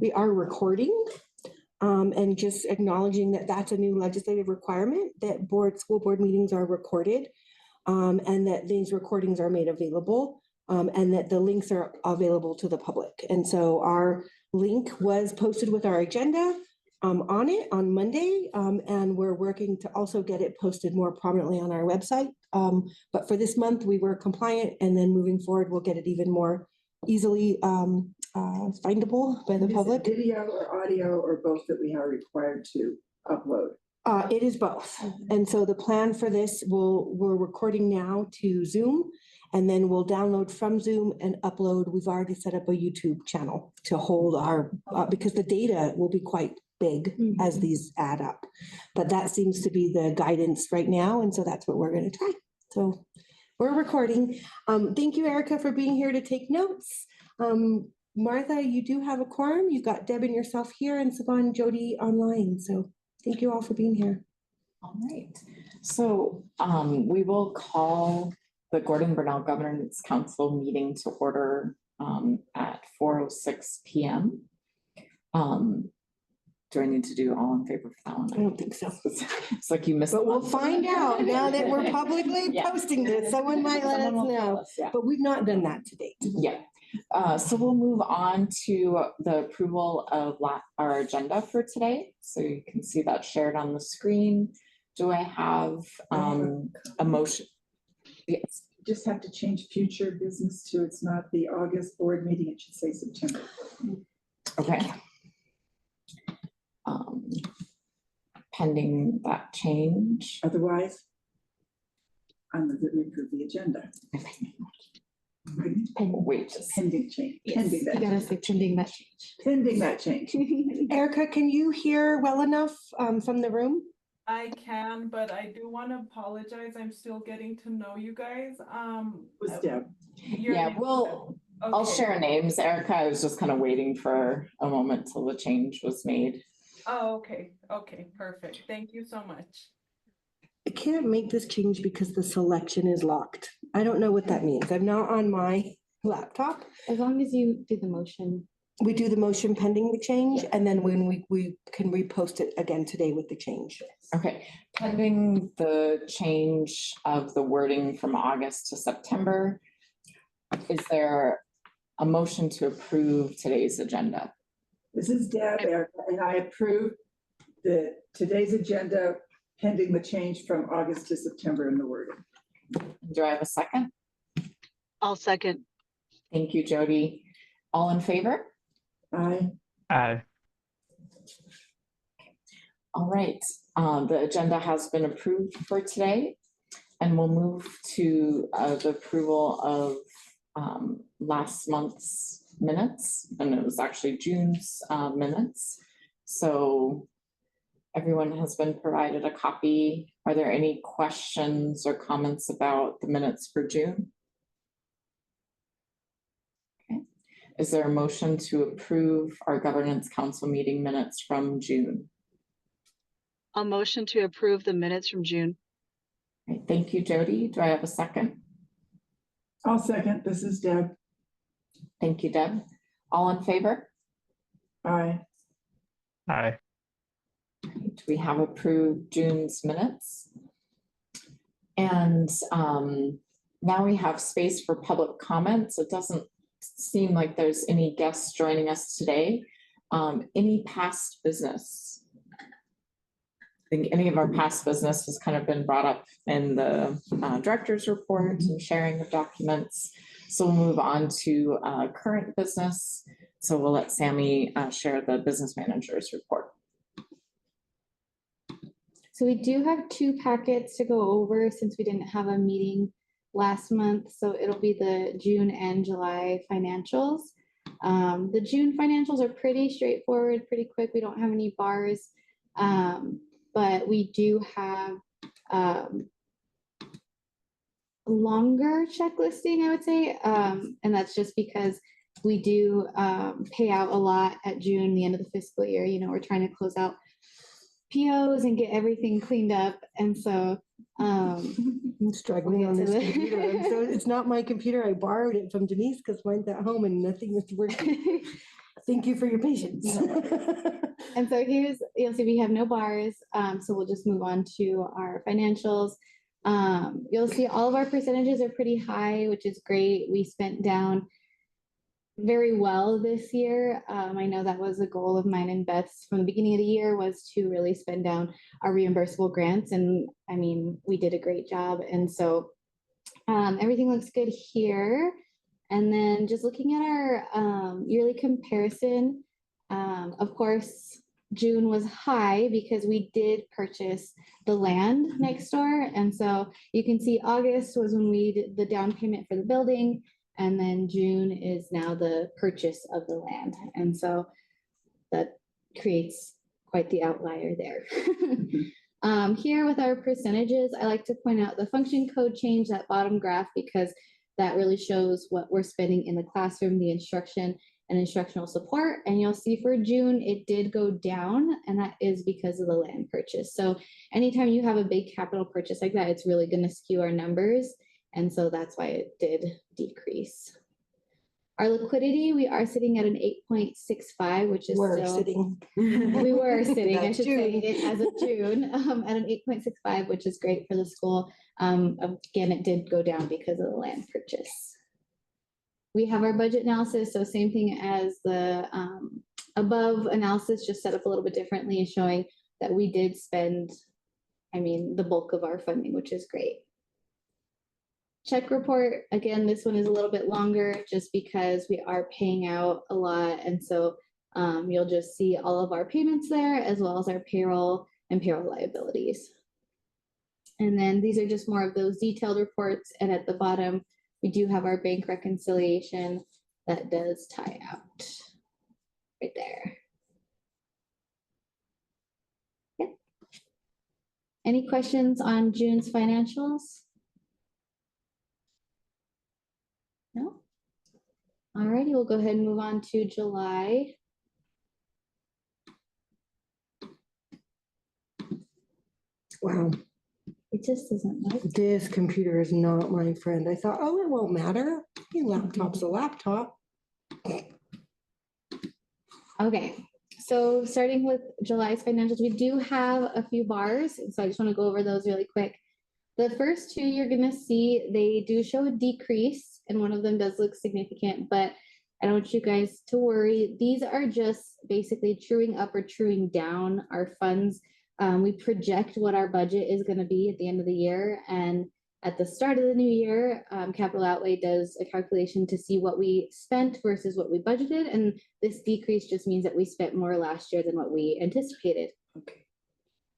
We are recording and just acknowledging that that's a new legislative requirement, that school board meetings are recorded and that these recordings are made available and that the links are available to the public. And so our link was posted with our agenda on it on Monday, and we're working to also get it posted more prominently on our website. But for this month, we were compliant, and then moving forward, we'll get it even more easily findable by the public. Video or audio or both that we are required to upload? It is both. And so the plan for this, we're recording now to Zoom, and then we'll download from Zoom and upload. We've already set up a YouTube channel to hold our, because the data will be quite big as these add up. But that seems to be the guidance right now, and so that's what we're going to try. So we're recording. Thank you, Erica, for being here to take notes. Martha, you do have a quorum. You've got Deb and yourself here, and Saban and Jody online. So thank you all for being here. All right. So we will call the Gordon Burnell Governance Council meeting to order at 4:06 p.m. Do I need to do all in favor for that one? I don't think so. It's like you missed. But we'll find out now that we're publicly posting this. Someone might let us know. But we've not done that to date. Yeah. So we'll move on to the approval of our agenda for today. So you can see that shared on the screen. Do I have a motion? Yes. Just have to change future business to, it's not the August board meeting, it should say September. Okay. Pending that change. Otherwise, I'm going to approve the agenda. Wait, Pending change. Yes, Pending that. you gotta say pending that change. Pending that change. Erica, can you hear well enough from the room? I can, but I do want to apologize. I'm still getting to know you guys. Was Deb. Yeah, well, okay. I'll share names. Erica, I was just kind of waiting for a moment till the change was made. Oh, okay. Okay, perfect. Thank you so much. I can't make this change because the selection is locked. I don't know what that means. I'm not on my laptop. As long as you do the motion. We do the motion pending the change, and then when we can repost it again today with the change. Okay, pending the change of the wording from August to September, is there a motion to approve today's agenda? This is Deb, Erica, and I approve today's agenda pending the change from August to September in the wording. Do I have a second? I'll second. Thank you, Jody. All in favor? Aye. Aye. All right, the agenda has been approved for today, and we'll move to the approval of last month's minutes, and it was actually June's minutes. So everyone has been provided a copy. Are there any questions or comments about the minutes for June? Okay. Is there a motion to approve our governance council meeting minutes from June? A motion to approve the minutes from June. Right, thank you, Jody. Do I have a second? I'll second. This is Deb. Thank you, Deb. All in favor? Aye. Aye. We have approved June's minutes. And now we have space for public comments. It doesn't seem like there's any guests joining us today. Any past business? I think any of our past business has kind of been brought up in the director's report and sharing of documents. So we'll move on to current business. So we'll let Sammy share the business manager's report. So we do have 2 packets to go over since we didn't have a meeting last month. So it'll be the June and July financials. The June financials are pretty straightforward, pretty quick. We don't have any bars, but we do have a longer checklisting, I would say. And that's just because we do pay out a lot at June, the end of the fiscal year. You know, we're trying to close out POs and get everything cleaned up. And so I'm struggling We'll on get to this the- computer. It's not my computer. I borrowed it from Denise because mine's at home and nothing is working. Thank you for your patience. And so here's, you'll see we have no bars, so we'll just move on to our financials. You'll see all of our percentages are pretty high, which is great. We spent down very well this year. I know that was a goal of mine and Beth's from the beginning of the year, was to really spend down our reimbursable grants. And I mean, we did a great job. And so everything looks good here. And then just looking at our yearly comparison, of course, June was high because we did purchase the land next door. And so you can see August was when we did the down payment for the building. And then June is now the purchase of the land. And so that creates quite the outlier there. Here with our percentages, I like to point out the function code change, that bottom graph, because that really shows what we're spending in the classroom, the instruction and instructional support. And you'll see for June, it did go down, and that is because of the land purchase. So anytime you have a big capital purchase like that, it's really going to skew our numbers. And so that's why it did decrease. Our liquidity, we are sitting at an 8.65, which is We're still, sitting. we were sitting, I That's should say, June. as of June, at an 8.65, which is great for the school. Again, it did go down because of the land purchase. We have our budget analysis, so same thing as the above analysis, just set up a little bit differently, showing that we did spend, I mean, the bulk of our funding, which is great. Check report, again, this one is a little bit longer just because we are paying out a lot. And so you'll just see all of our payments there, as well as our payroll and payroll liabilities. And then these are just more of those detailed reports. And at the bottom, we do have our bank reconciliation that does tie out right there. Yep. Any questions on June's financials? No? All righty, we'll go ahead and move on to July. Wow, It just doesn't like. this computer is not my friend. I thought, oh, it won't matter. Your laptop's a laptop. Okay, so starting with July's financials, we do have a few bars, and so I just want to go over those really quick. The first two you're gonna see, they do show a decrease, and one of them does look significant, but I don't want you guys to worry. These are just basically truing up or truing down our funds. We project what our budget is gonna be at the end of the year, and at the start of the new year, capital outlay does a calculation to see what we spent versus what we budgeted, and this decrease just means that we spent more last year than what we anticipated. Okay,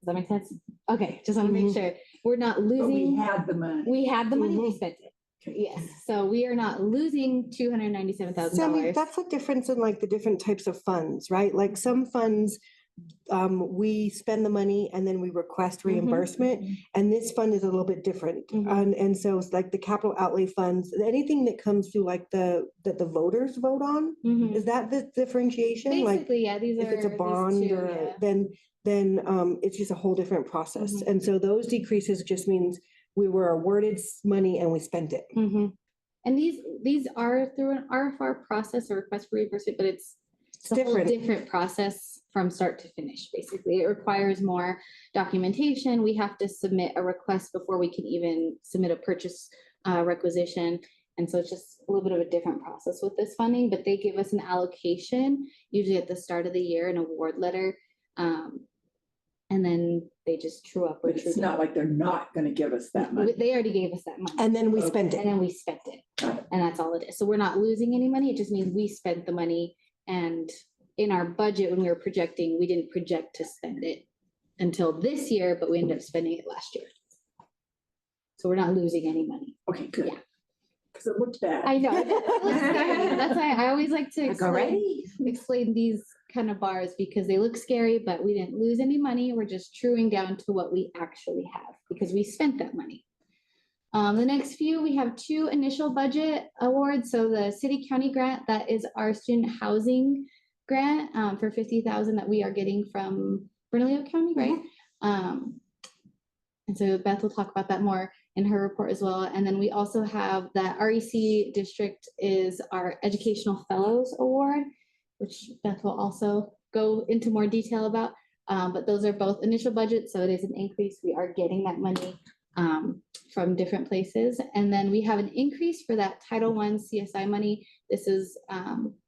Does that make sense? Okay, just want to make sure we're not but we losing. had the money. We had the money, we Mhm. spent it. Okay. Yes, so we are not losing $297,000. That's the difference in like the different types of funds, right? Like some funds, we spend the money and then we request reimbursement. And this fund is a little bit different. Mhm. And so it's like the capital outlay funds, anything that comes through like that the voters vote on, Mhm. is that the differentiation? Like Basically, yeah, these are. if it's a these bond two, or yeah. then it's just a whole different process. Mhm. And so those decreases just means we were awarded money and we spent it. Mhm. And these are through an RFR process or request for reimbursement, but it's a whole different. different process from start to finish, basically. It requires more documentation. We have to submit a request before we can even submit a purchase requisition. And so it's just a little bit of a different process with this funding, but they give us an allocation, usually at the start of the year, an award letter. And then they just true up or But true it's not down. like they're not gonna give us that money. They already gave us that money. And then we spent And it. then we spent it. Got it. And that's all it is. So we're not losing any money. It just means we spent the money. And in our budget, when we were projecting, we didn't project to spend it until this year, but we ended up spending it last year. So we're not losing any money. Okay, good. Yeah. Because it looked bad. I know. That's why I always like to Like already? explain these kind of bars because they look scary, but we didn't lose any money. We're just truing down to what we actually have because we spent that money. The next few, we have two initial budget awards. So the city county grant, that is our student housing grant for $50,000 that we are getting from Bernalillo County, right? And so Beth will talk about that more in her report as well. And then we also have that REC district is our Educational Fellows Award, which Beth will also go into more detail about. But those are both initial budgets, so it is an increase. We are getting that money from different places. And then we have an increase for that Title I CSI money. This is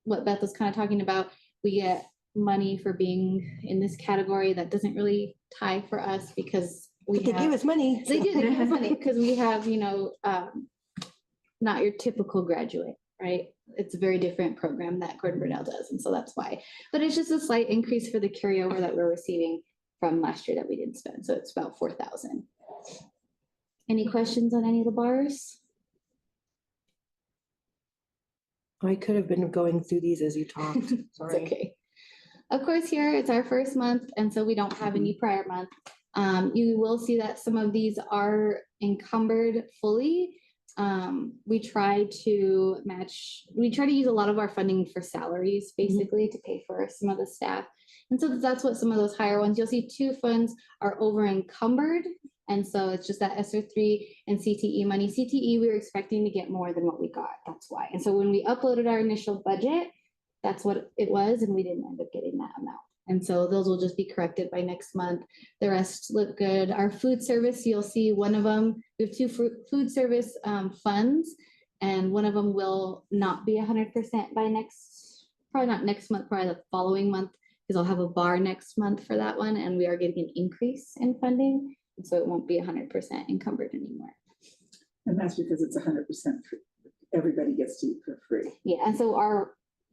what Beth was kind of talking about. We get money for being in this category that doesn't really tie for us because But they give us money. they do, they give us money because we have, not your typical graduate, right? It's a very different program that Gordon Burnell does. And so that's why, but it's just a slight increase for the carryover that we're receiving from last year that we didn't spend. So it's about 4,000. Any questions on any of the bars? I could have been going through these as you talked. It's Sorry. okay. Of course, here it's our first month, and so we don't have any prior month. You will see that some of these are encumbered fully. We try to use a lot of our funding for salaries, basically, to pay for some of the staff. And so that's what some of those higher ones, you'll see 2 funds are over encumbered. And so it's just that ESSER 3 and CTE money. CTE, we were expecting to get more than what we got. That's why. And so when we uploaded our initial budget, that's what it was, and we didn't end up getting that amount. And so those will just be corrected by next month. The rest look good. Our food service, you'll see one of them, we have 2 food service funds, and one of them will not be 100% by probably not next month, probably the following month, because I'll have a bar next month for that one, and we are getting an increase in funding. And so it won't be 100% encumbered anymore. And that's because it's 100% free. Everybody gets to eat for free. Yeah, and so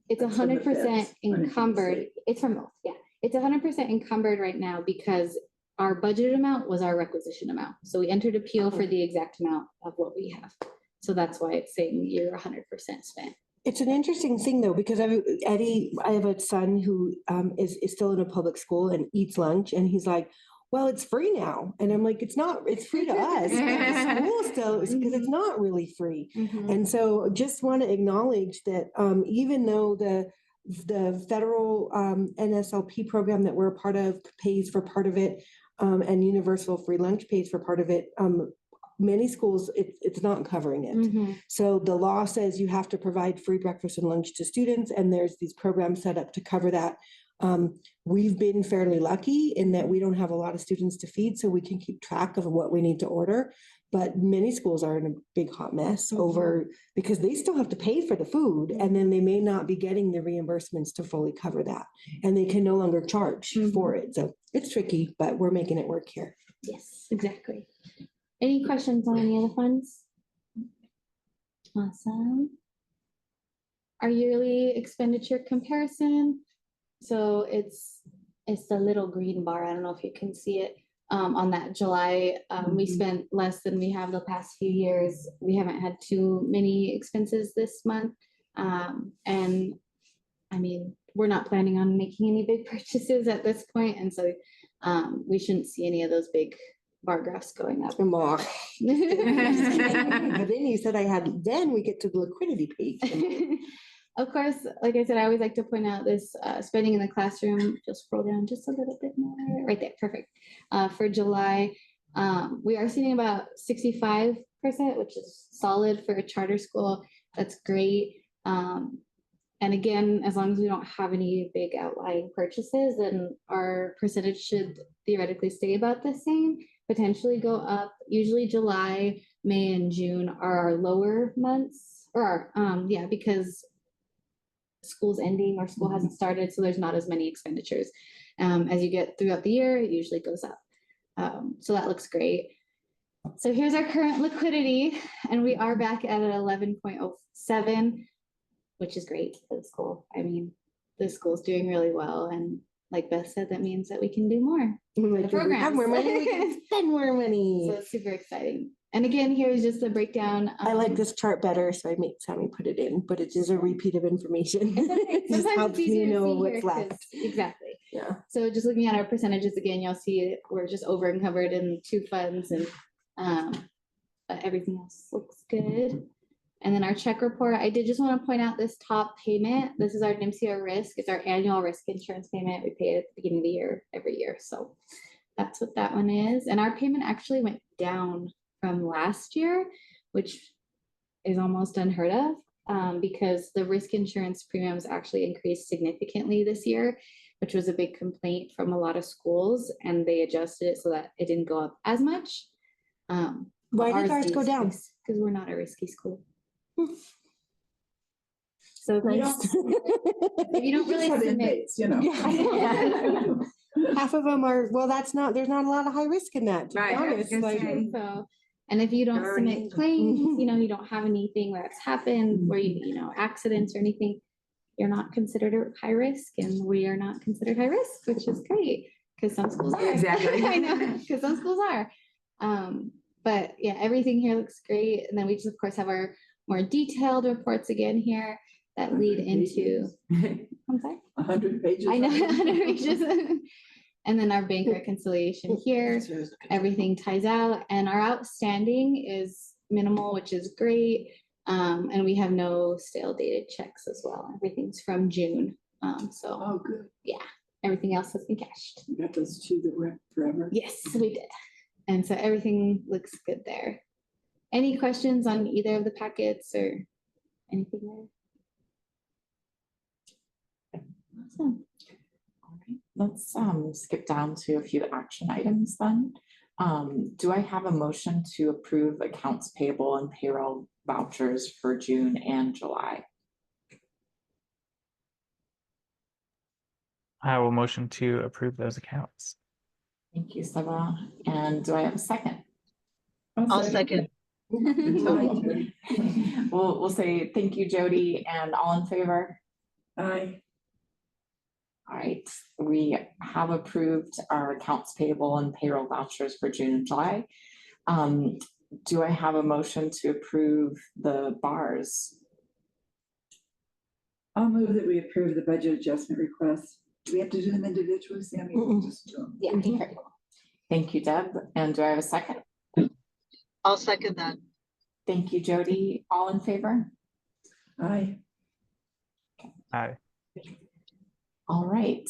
it's That's from the 100% feds, encumbered. It's from both, yeah. It's 100% encumbered right now because our budgeted amount was our requisition amount. So we entered appeal for the exact amount of what we have. So that's why it's saying you're 100% spent. It's an interesting thing though, because Eddie, I have a son who is still in a public school and eats lunch, and he's like, well, it's free now. And I'm like, it's not, it's free to us. But the school still, because it's not really free. And so just want to acknowledge that even though the federal NSLP program that we're a part of pays for part of it, and universal free lunch pays for part of it, many schools, it's not covering it. So the law says you have to provide free breakfast and lunch to students, and there's these programs set up to cover that. We've been fairly lucky in that we don't have a lot of students to feed, so we can keep track of what we need to order. But many schools are in a big hot mess over, because they still have to pay for the food, and then they may not be getting the reimbursements to fully cover that, and they can no longer charge for it. So it's tricky, but we're making it work here. Yes, exactly. Any questions on any of the funds? Awesome. Our yearly expenditure comparison. So it's the little green bar. I don't know if you can see it. On that July, we spent less than we have the past few years. We haven't had too many expenses this month. And I mean, we're not planning on making any big purchases at this point. And so we shouldn't see any of those big bar graphs going up. But then you said then we get to the liquidity page. Of course, like I said, I always like to point out this spending in the classroom. Just scroll down just a little bit more. Right there, perfect. For July, we are seeing about 65%, which is solid for a charter school. That's great. And again, as long as we don't have any big outlying purchases, then our percentage should theoretically stay about the same, potentially go up. Usually July, May, and June are our lower months, or because school's ending or school hasn't started, so there's not as many expenditures. As you get throughout the year, it usually goes up. So that looks great. So here's our current liquidity, and we are back at an 11.07, which is great for the school. I mean, the school's doing really well, and like Beth said, that means that we can do more. Like, if we have more money, we can spend more money. So it's super exciting. And again, here's just a breakdown. I like this chart better, so I make Sammy put it in, but it is a repeat of information. It just helps me know what's left. Exactly. Yeah. So just looking at our percentages again, you'll see we're just over encumbered in 2 funds, and but everything else looks good. And then our check report, I did just want to point out this top payment. This is our NIMCR risk. It's our annual risk insurance payment. We pay it at the beginning of the year, every year. So That's what that one is. And our payment actually went down from last year, which is almost unheard of, because the risk insurance premiums actually increased significantly this year, which was a big complaint from a lot of schools, and they adjusted it so that it didn't go up as much. Why did ours go down? Because we're not a risky school. So if you Nice. don't, if you don't We just really have submit, inmates, you know. Half of them are, well, there's not a lot of high risk in that, to be Right, I was honest, gonna like, say. so, and if you don't They're submit already- claims, Mhm. you don't have anything that's happened where accidents or anything, you're not considered a high risk, and we are not considered high risk, which is great, because some schools are. Exactly. I know, because some schools are. But yeah, everything here looks great. And then we just, of course, have our more detailed reports again here that lead into, I'm sorry? 100 pages. I know, on it. 100 pages. And then our bank reconciliation here, everything ties out, and our outstanding is minimal, which is great. And we have no stale dated checks as well. Everything's from June. So Oh, good. everything else has been cashed. You got those two that went forever. Yes, we did. And so everything looks good there. Any questions on either of the packets or anything there? Awesome. All right, let's skip down to a few action items then. Do I have a motion to approve accounts payable and payroll vouchers for June and July? I will motion to approve those accounts. Thank you, Saba. And do I have a second? I'll second. We'll say thank you, Jody, and all in favor? Aye. All right, we have approved our accounts payable and payroll vouchers for June and July. Do I have a motion to approve the bars? I'll move that we approve the budget adjustment requests. Do we have to do them individually, Sammy? Mm-mm. Just do them. Yeah. Mhm. Thank you, Deb. And do I have a second? I'll second that. Thank you, Jody. All in favor? Aye. Aye. All right.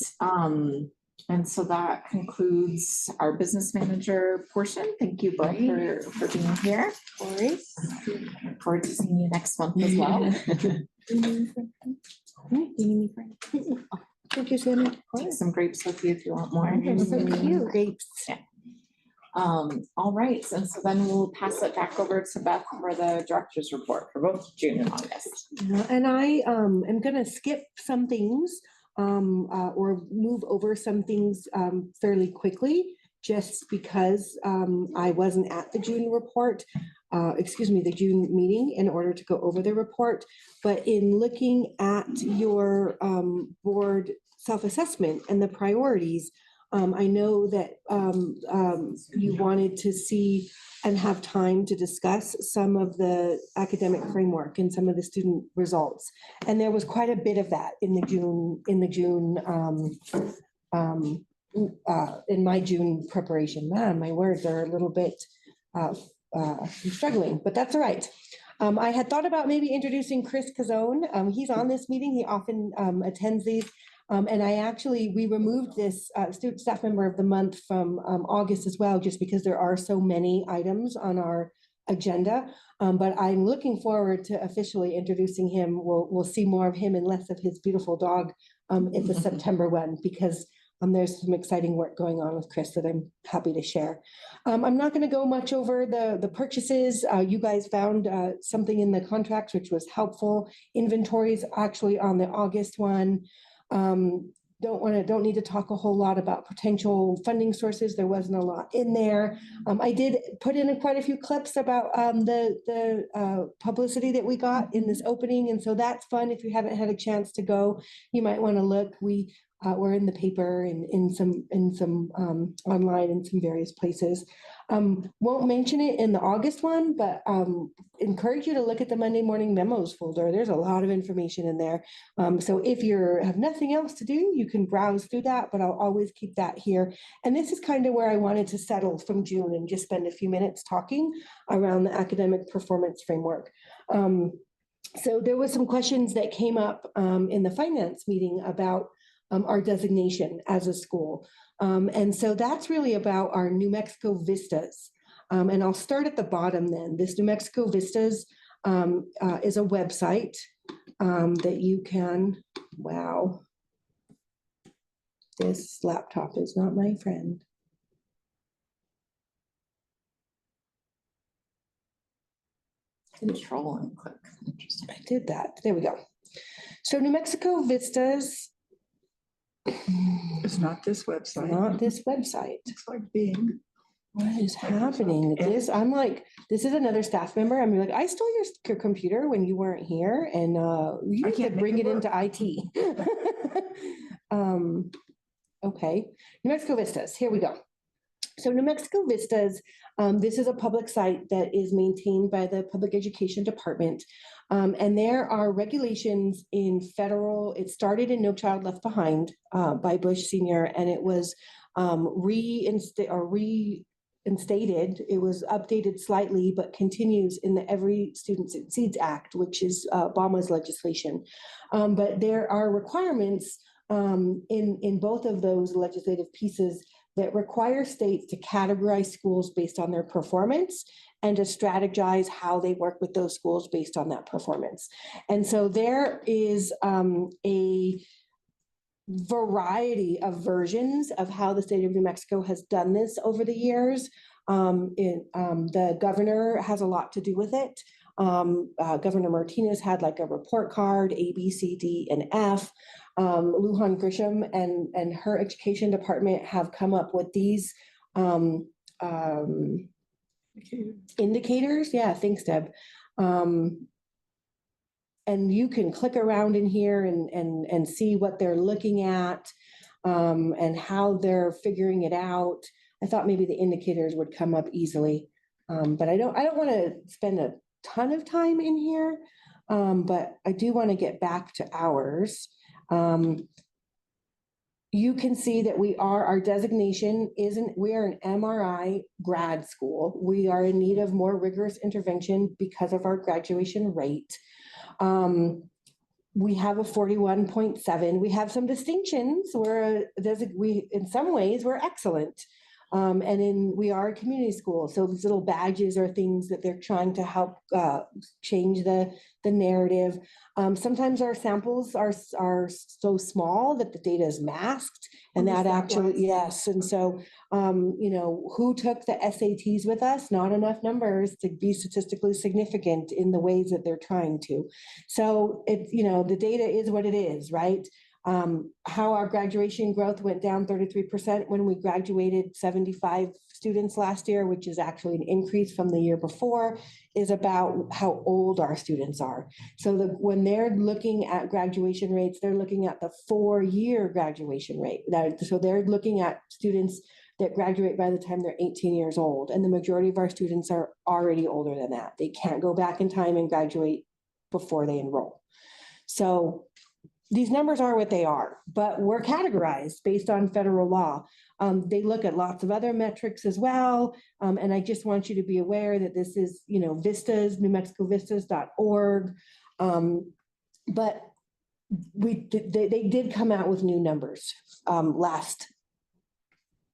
And so that concludes our business manager portion. Thank you, Brett, for being here. All right. Look forward to seeing you next month as well. Thank you, Sammy. Take some grapes with you if you want more. They're so cute. Grapes. All right, and so then we'll pass it back over to Beth for the director's report for both June and August. And I am gonna skip some things or move over some things fairly quickly, just because I wasn't at the June report, the June meeting in order to go over the report. But in looking at your board self-assessment and the priorities, I know that you wanted to see and have time to discuss some of the academic framework and some of the student results. And there was quite a bit of that in my June preparation. Man, my words are a little bit struggling, but that's all right. I had thought about maybe introducing Chris Cazone. He's on this meeting. He often attends these. And we removed this student staff member of the month from August as well, just because there are so many items on our agenda. But I'm looking forward to officially introducing him. We'll see more of him and less of his beautiful dog in the September one, because there's some exciting work going on with Chris that I'm happy to share. I'm not going to go much over the purchases. You guys found something in the contracts which was helpful. Inventories actually on the August one. Don't need to talk a whole lot about potential funding sources. There wasn't a lot in there. I did put in quite a few clips about the publicity that we got in this opening, and so that's fun. If you haven't had a chance to go, you might want to look. We're in the paper and in some online in some various places. Won't mention it in the August one, but encourage you to look at the Monday morning memos folder. There's a lot of information in there. So if you have nothing else to do, you can browse through that, but I'll always keep that here. And this is kind of where I wanted to settle from June and just spend a few minutes talking around the academic performance framework. So there was some questions that came up in the finance meeting about our designation as a school. And so that's really about our New Mexico Vistas. And I'll start at the bottom then. This New Mexico Vistas is a website that you can, wow, this laptop is not my friend. Control and click. Interesting. I did that. There we go. So New Mexico Vistas. It's not this It's website. not this website. It's like being. What is happening? This, I'm like, this is another staff member. I'm like, I stole your computer when you weren't here, and you I need to can't make bring it it into IT. Okay, New Mexico Vistas, here we go. So New Mexico Vistas, this is a public site that is maintained by the Public Education Department. And there are regulations in federal, it started in No Child Left Behind by Bush Sr., and it was reinstated. It was updated slightly, but continues in the Every Student Succeeds Act, which is Obama's legislation. But there are requirements in both of those legislative pieces that require states to categorize schools based on their performance and to strategize how they work with those schools based on that performance. And so there is a variety of versions of how the state of New Mexico has done this over the years. The governor has a lot to do with it. Governor Martinez had like a report card, A, B, C, D, and F. Lujan Grisham and her education department have come up with these indicators. Yeah, thanks, Deb. And you can click around in here and see what they're looking at and how they're figuring it out. I thought maybe the indicators would come up easily, but I don't want to spend a ton of time in here, but I do want to get back to ours. You can see that our designation we are an MRI grad school. We are in need of more rigorous intervention because of our graduation rate. We have a 41.7. We have some distinctions. In some ways, we're excellent. We are a community school. So these little badges are things that they're trying to help change the narrative. Sometimes our samples are so small that the data is masked, and that actually, yes. And so, who took the SATs with us? Not enough numbers to be statistically significant in the ways that they're trying to. So it's, the data is what it is, right? How our graduation growth went down 33% when we graduated 75 students last year, which is actually an increase from the year before, is about how old our students are. So when they're looking at graduation rates, they're looking at the 4-year graduation rate. So they're looking at students that graduate by the time they're 18 years old. And the majority of our students are already older than that. They can't go back in time and graduate before they enroll. So these numbers are what they are, but we're categorized based on federal law. They look at lots of other metrics as well. And I just want you to be aware that this is, Vistas, NewMexicoVistas.org. But they did come out with new numbers last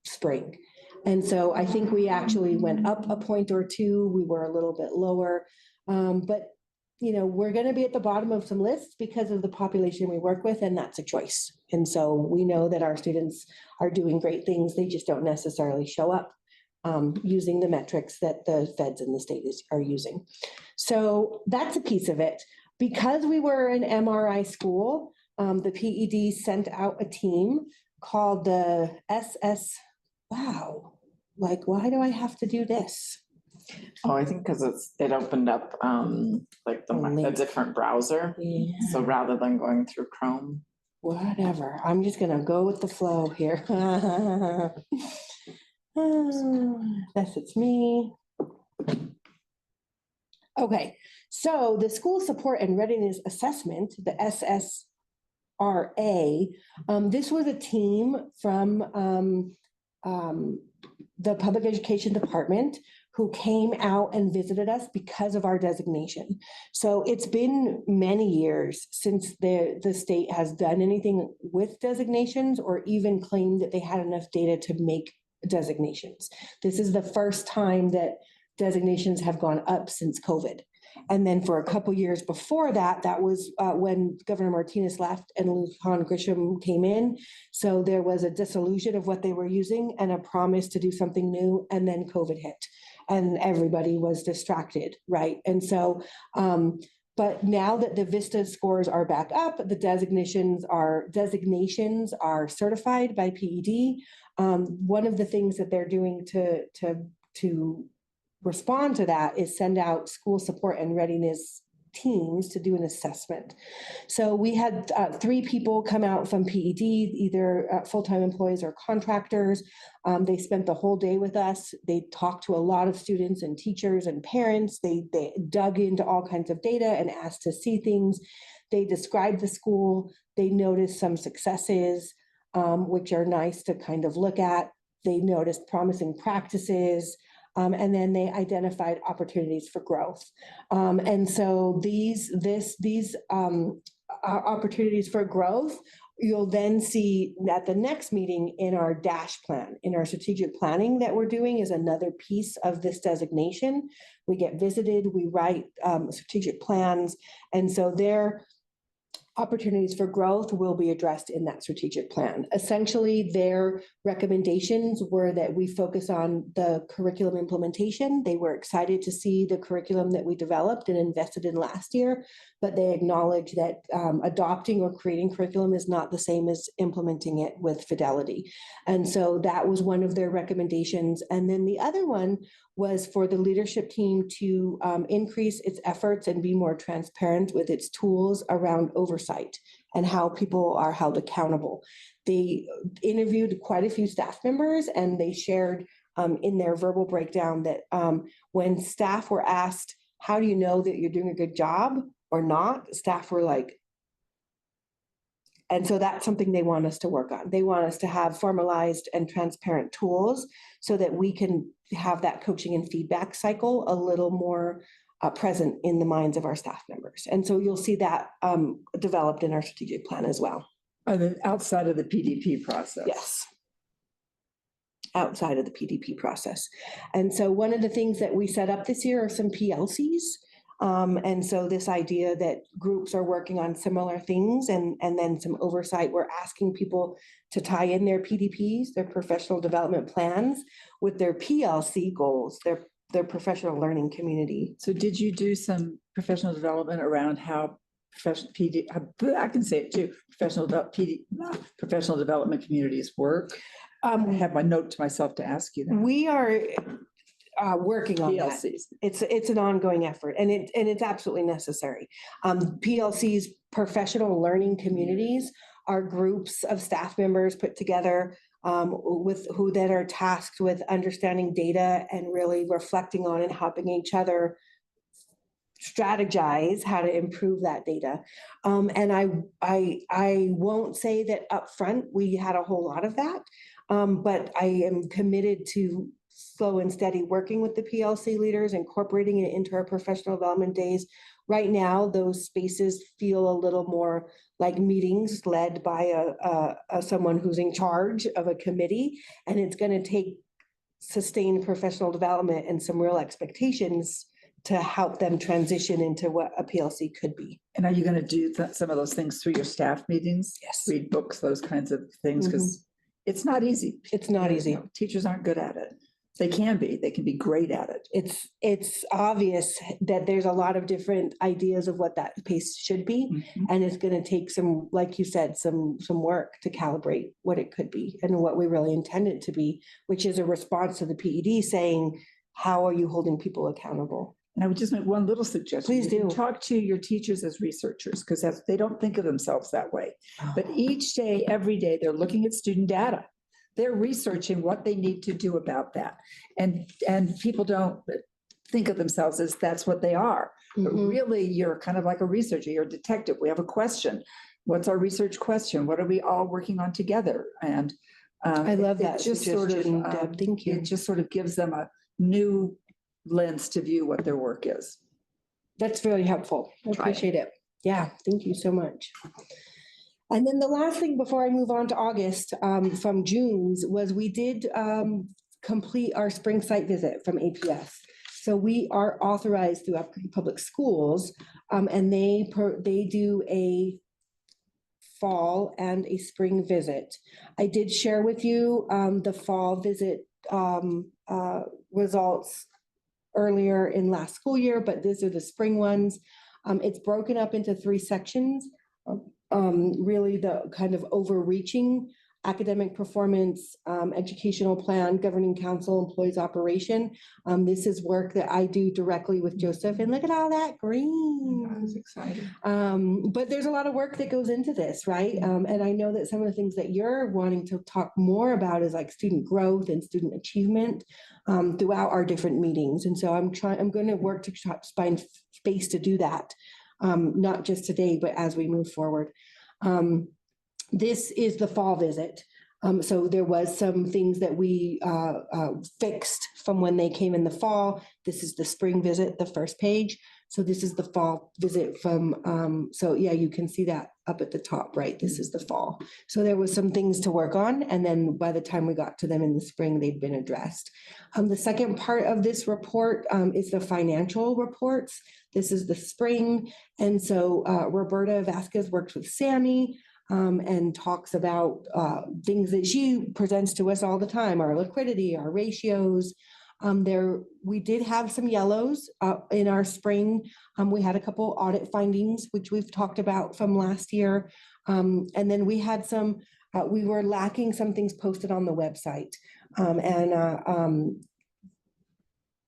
spring. And so I think we actually went up a point or two. We were a little bit lower, but we're going to be at the bottom of some lists because of the population we work with, and that's a choice. And so we know that our students are doing great things. They just don't necessarily show up using the metrics that the feds in the state are using. So that's a piece of it. Because we were an MRI school, the PED sent out a team called the SS. Wow, like, why do I have to do this? Oh, I think because it opened up a different browser. Yeah. So rather than going through Chrome. Whatever. I'm just gonna go with the flow here. Yes, it's me. Okay, so the School Support and Readiness Assessment, the SSRA, this was a team from the Public Education Department who came out and visited us because of our designation. So it's been many years since the state has done anything with designations or even claimed that they had enough data to make designations. This is the first time that designations have gone up since COVID. And then for a couple years before that, that was when Governor Martinez left and Lujan Grisham came in. So there was a disillusion of what they were using and a promise to do something new. And then COVID hit and everybody was distracted, right? And so, but now that the VISTA scores are back up, the designations are certified by PED. One of the things that they're doing to respond to that is send out school support and readiness teams to do an assessment. So we had 3 people come out from PED, either full-time employees or contractors. They spent the whole day with us. They talked to a lot of students and teachers and parents. They dug into all kinds of data and asked to see things. They described the school. They noticed some successes, which are nice to kind of look at. They noticed promising practices. And then they identified opportunities for growth. And so these opportunities for growth, you'll then see at the next meeting in our DASH plan, in our strategic planning that we're doing is another piece of this designation. We get visited, we write strategic plans. And so their opportunities for growth will be addressed in that strategic plan. Essentially, their recommendations were that we focus on the curriculum implementation. They were excited to see the curriculum that we developed and invested in last year, but they acknowledge that adopting or creating curriculum is not the same as implementing it with fidelity. And so that was one of their recommendations. And then the other one was for the leadership team to increase its efforts and be more transparent with its tools around oversight and how people are held accountable. They interviewed quite a few staff members and they shared in their verbal breakdown that when staff were asked, how do you know that you're doing a good job or not? Staff were like, and so that's something they want us to work on. They want us to have formalized and transparent tools so that we can have that coaching and feedback cycle a little more present in the minds of our staff members. And so you'll see that developed in our strategic plan as well. Outside of the PDP process. Yes. Outside of the PDP process. And so one of the things that we set up this year are some PLCs. And so this idea that groups are working on similar things and then some oversight, we're asking people to tie in their PDPs, their professional development plans, with their PLC goals, their professional learning community. So did you do some professional development around how I can say it too, professional development communities work? I have my note to myself to ask you that. We are working on that. PLCs. It's an ongoing effort, and it's absolutely necessary. PLCs, professional learning communities, are groups of staff members put together with who then are tasked with understanding data and really reflecting on and helping each other strategize how to improve that data. And I won't say that upfront we had a whole lot of that, but I am committed to slow and steady working with the PLC leaders, incorporating it into our professional development days. Right now, those spaces feel a little more like meetings led by someone who's in charge of a committee, and it's going to take sustained professional development and some real expectations to help them transition into what a PLC could be. And are you going to do some of those things through your staff meetings? Yes. Read books, those kinds of things, because it's not easy. It's not easy. Teachers aren't good at it. They can be great at it. It's obvious that there's a lot of different ideas of what that pace should be. Mm-hmm. And it's going to take some, like you said, some work to calibrate what it could be and what we really intend it to be, which is a response to the PED saying, how are you holding people accountable? And I would just make one little suggestion. Please do. Talk to your teachers as researchers, because they don't think of themselves that way. But each day, every day, they're looking at student data. They're researching what they need to do about that. And people don't think of themselves as that's what they are. But really, you're kind of like a researcher. You're a detective. We have a question. What's our research question? What are we all working on together? And I love that just sort of Deb. Thank you. It just sort of gives them a new lens to view what their work is. That's really helpful. I Try it. appreciate it. Yeah, thank you so much. And then the last thing before I move on to August, from June's, was we did complete our spring site visit from APS. So we are authorized through Upgrade Public Schools, and they do a fall and a spring visit. I did share with you the fall visit results earlier in last school year, but these are the spring ones. It's broken up into 3 sections. Really the kind of overreaching academic performance, educational plan, governing council, employees operation. This is work that I do directly with Joseph, and look at all that green. That's exciting. But there's a lot of work that goes into this, right? And I know that some of the things that you're wanting to talk more about is like student growth and student achievement throughout our different meetings. And so I'm going to work to find space to do that, not just today, but as we move forward. This is the fall visit. So there was some things that we fixed from when they came in the fall. This is the spring visit, the first page. So this is the fall visit from, so yeah, you can see that up at the top, right? This is the fall. So there was some things to work on. And then by the time we got to them in the spring, they've been addressed. The second part of this report is the financial reports. This is the spring. And so Roberta Vasquez works with Sammy and talks about things that she presents to us all the time, our liquidity, our ratios. We did have some yellows in our spring. We had a couple audit findings, which we've talked about from last year. And then we had we were lacking some things posted on the website.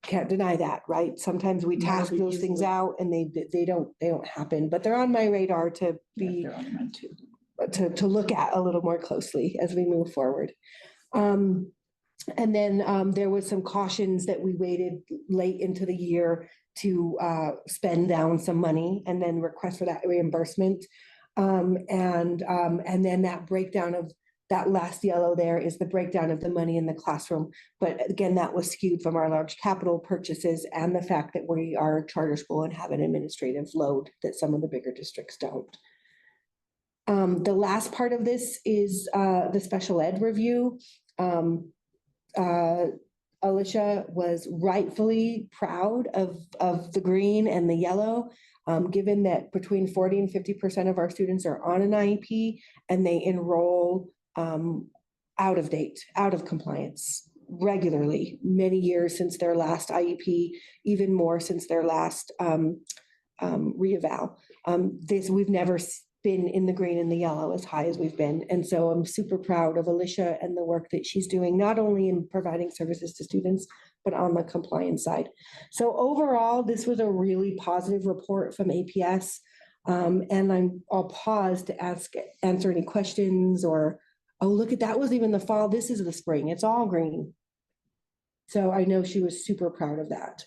Can't deny that, right? Sometimes we task those things out and they don't happen, but they're on my radar to be, They're on mine too. to look at a little more closely as we move forward. And then there was some cautions that we waited late into the year to spend down some money and then request for that reimbursement. And then that breakdown of that last yellow there is the breakdown of the money in the classroom. But again, that was skewed from our large capital purchases and the fact that we are a charter school and have an administrative load that some of the bigger districts don't. The last part of this is the special ed review. Alicia was rightfully proud of the green and the yellow, given that between 40 and 50% of our students are on an IEP and they enroll out of date, out of compliance regularly, many years since their last IEP, even more since their last reeval. We've never been in the green and the yellow as high as we've been. And so I'm super proud of Alicia and the work that she's doing, not only in providing services to students, but on the compliance side. So overall, this was a really positive report from APS. And I'll pause to answer any questions or, oh, look at that was even the fall. This is the spring. It's all green. So I know she was super proud of that.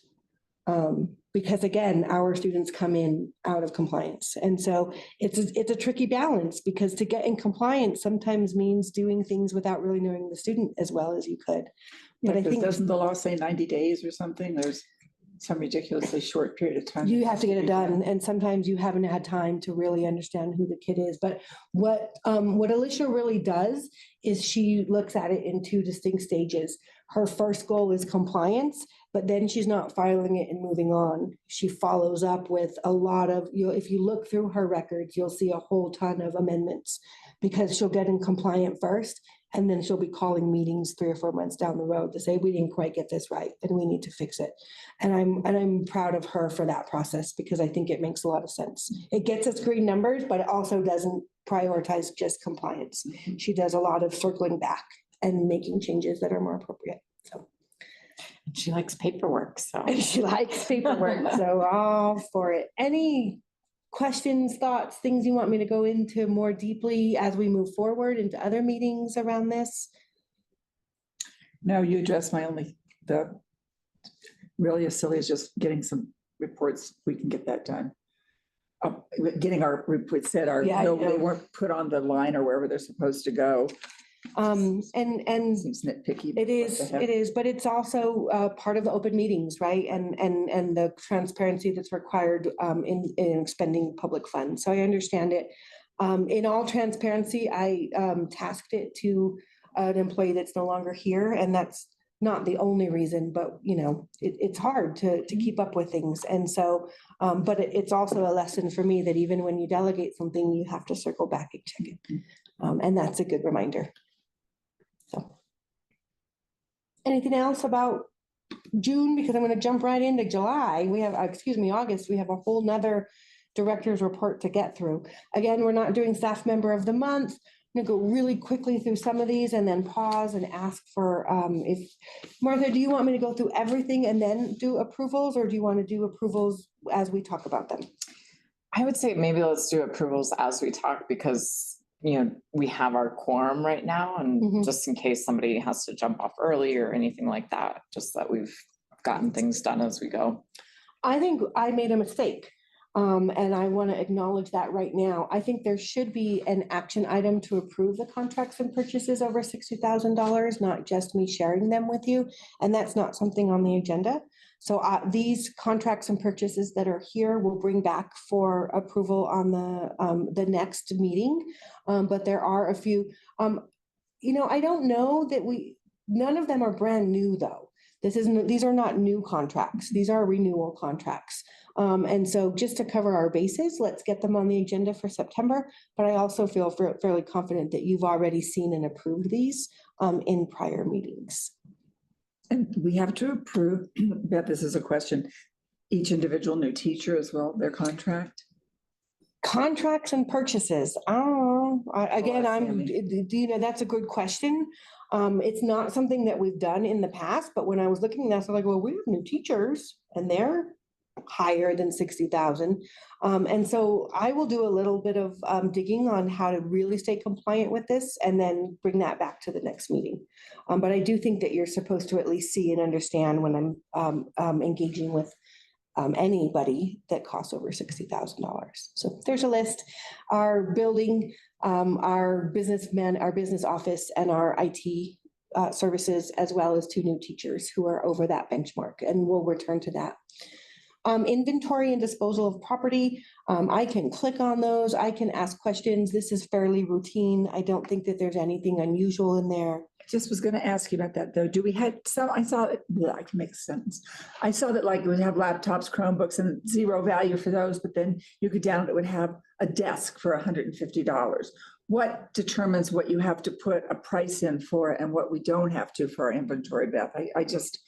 Because again, our students come in out of compliance. And so it's a tricky balance, because to get in compliance sometimes means doing things without really knowing the student as well as you could. Yeah, But I think doesn't the law say 90 days or something? There's some ridiculously short period of time. you have to get it done. And sometimes you haven't had time to really understand who the kid is. But what Alicia really does is she looks at it in 2 distinct stages. Her first goal is compliance, but then she's not filing it and moving on. She follows up with a lot of, if you look through her records, you'll see a whole ton of amendments, because she'll get in compliant first, and then she'll be calling meetings 3 or 4 months down the road to say, we didn't quite get this right and we need to fix it. And I'm proud of her for that process, because I think it makes a lot of sense. It gets us green numbers, but it also doesn't prioritize just compliance. She does a lot of circling back and making changes that are more appropriate. So She likes paperwork, so. and she likes paperwork, so all for it. Any questions, thoughts, things you want me to go into more deeply as we move forward into other meetings around this? No, you addressed the really as silly as just getting some reports. We can get that done. Getting our reports said, Yeah, I they know. weren't put on the line or wherever they're supposed to go. And Seems nitpicky. it is, but it's also part of the open meetings, right? And the transparency that's required in expending public funds. So I understand it. In all transparency, I tasked it to an employee that's no longer here, and that's not the only reason, but it's hard to keep up with things. And so, but it's also a lesson for me that even when you delegate something, you have to circle back and check it. And that's a good reminder. So. Anything else about June? Because I'm going to jump right into July. We have, August. We have a whole nother director's report to get through. Again, we're not doing staff member of the month. I'm going to go really quickly through some of these and then pause and ask for, if, Martha, do you want me to go through everything and then do approvals, or do you want to do approvals as we talk about them? I would say maybe let's do approvals as we talk, because we have our quorum right now, and just in case somebody has to jump off early or anything like that, just that we've gotten things done as we go. I think I made a mistake. And I want to acknowledge that right now. I think there should be an action item to approve the contracts and purchases over $60,000, not just me sharing them with you. And that's not something on the agenda. So these contracts and purchases that are here will bring back for approval on the next meeting. But there are a few, I don't know that none of them are brand new though. These are not new contracts. These are renewal contracts. And so just to cover our bases, let's get them on the agenda for September. But I also feel fairly confident that you've already seen and approved these in prior meetings. And we have to approve, Beth, this is a question, each individual new teacher as well, their contract? Contracts and purchases. That's a good question. It's not something that we've done in the past, but when I was looking at this, I was like, well, we have new teachers and they're higher than 60,000. And so I will do a little bit of digging on how to really stay compliant with this and then bring that back to the next meeting. But I do think that you're supposed to at least see and understand when I'm engaging with anybody that costs over $60,000. So there's a list. Our building, our business office, and our IT services, as well as 2 new teachers who are over that benchmark, and we'll return to that. Inventory and disposal of property. I can click on those. I can ask questions. This is fairly routine. I don't think that there's anything unusual in there. Just was going to ask you about that though. Do we have some, I saw it, I can make sense. I saw that like we have laptops, Chromebooks, and zero value for those, but then you could download, it would have a desk for $150. What determines what you have to put a price in for and what we don't have to for our inventory, Beth? I just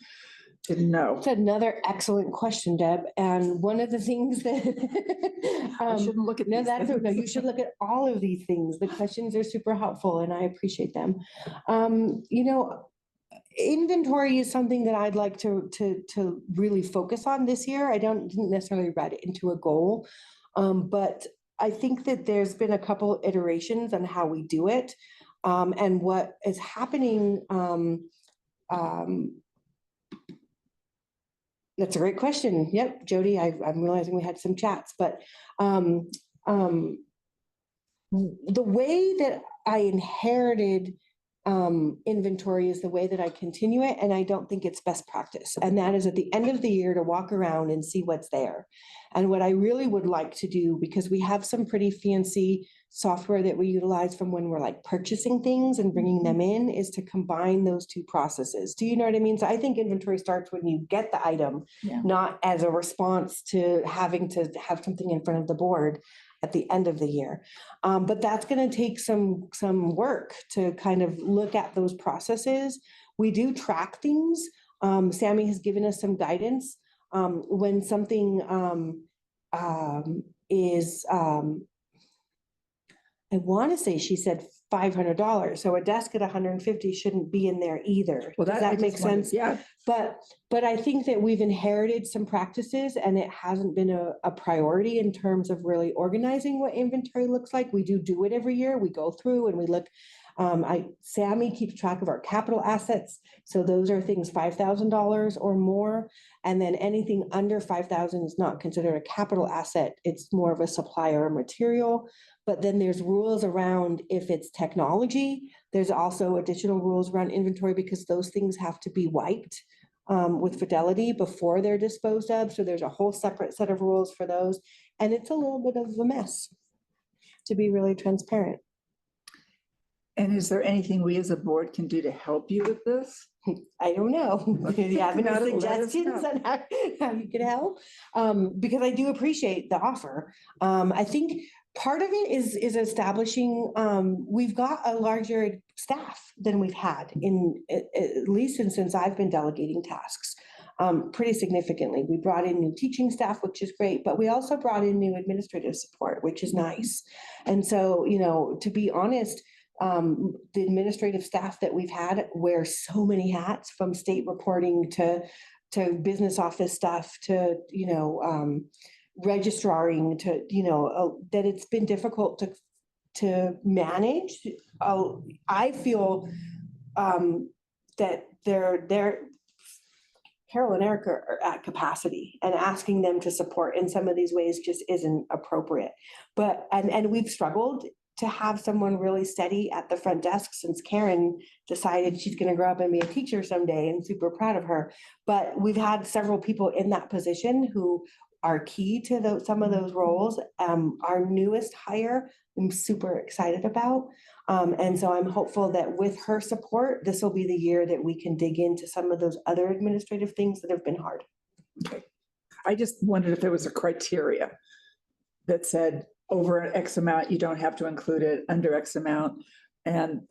didn't know. That's another excellent question, Deb. And one of the things that I shouldn't look at these things. no, you should look at all of these things. The questions are super helpful and I appreciate them. Inventory is something that I'd like to really focus on this year. I didn't necessarily write it into a goal, but I think that there's been a couple iterations on how we do it, and what is happening. That's a great question. Yep, Jody, I'm realizing we had some chats, but the way that I inherited inventory is the way that I continue it, and I don't think it's best practice. And that is at the end of the year to walk around and see what's there. And what I really would like to do, because we have some pretty fancy software that we utilize from when we're like purchasing things and bringing them in, is to combine those 2 processes. Do you know what I mean? So I think inventory starts when you get the item, not as a response to having to have something in front of the board at the end of the year. But that's going to take some work to kind of look at those processes. We do track things. Sammy has given us some guidance. When something is, I want to say she said $500. So a desk at $150 shouldn't be in there either. Well, Does that make sense? Yeah. But I think that we've inherited some practices and it hasn't been a priority in terms of really organizing what inventory looks like. We do it every year. We go through and we look. Sammy keeps track of our capital assets. So those are things $5,000 or more. And then anything under 5,000 is not considered a capital asset. It's more of a supplier or material. But then there's rules around if it's technology. There's also additional rules around inventory because those things have to be wiped with fidelity before they're disposed of. So there's a whole separate set of rules for those. And it's a little bit of a mess, to be really transparent. And is there anything we as a board can do to help you with this? I don't know. Do you have Think about any it, let us suggestions know. on how you can help? Because I do appreciate the offer. I think part of it is establishing, we've got a larger staff than we've had at least since I've been delegating tasks. Pretty significantly. We brought in new teaching staff, which is great, but we also brought in new administrative support, which is nice. And so, to be honest, the administrative staff that we've had wear so many hats, from state reporting to business office stuff to registraring to that it's been difficult to manage. I feel that they're Carol and Erica are at capacity, and asking them to support in some of these ways just isn't appropriate. But and we've struggled to have someone really steady at the front desk since Karen decided she's going to grow up and be a teacher someday, and super proud of her. But we've had several people in that position who are key to some of those roles. Our newest hire, I'm super excited about. And so I'm hopeful that with her support, this will be the year that we can dig into some of those other administrative things that have been hard. I just wondered if there was a criteria that said over an X amount, you don't have to include it, under X amount. And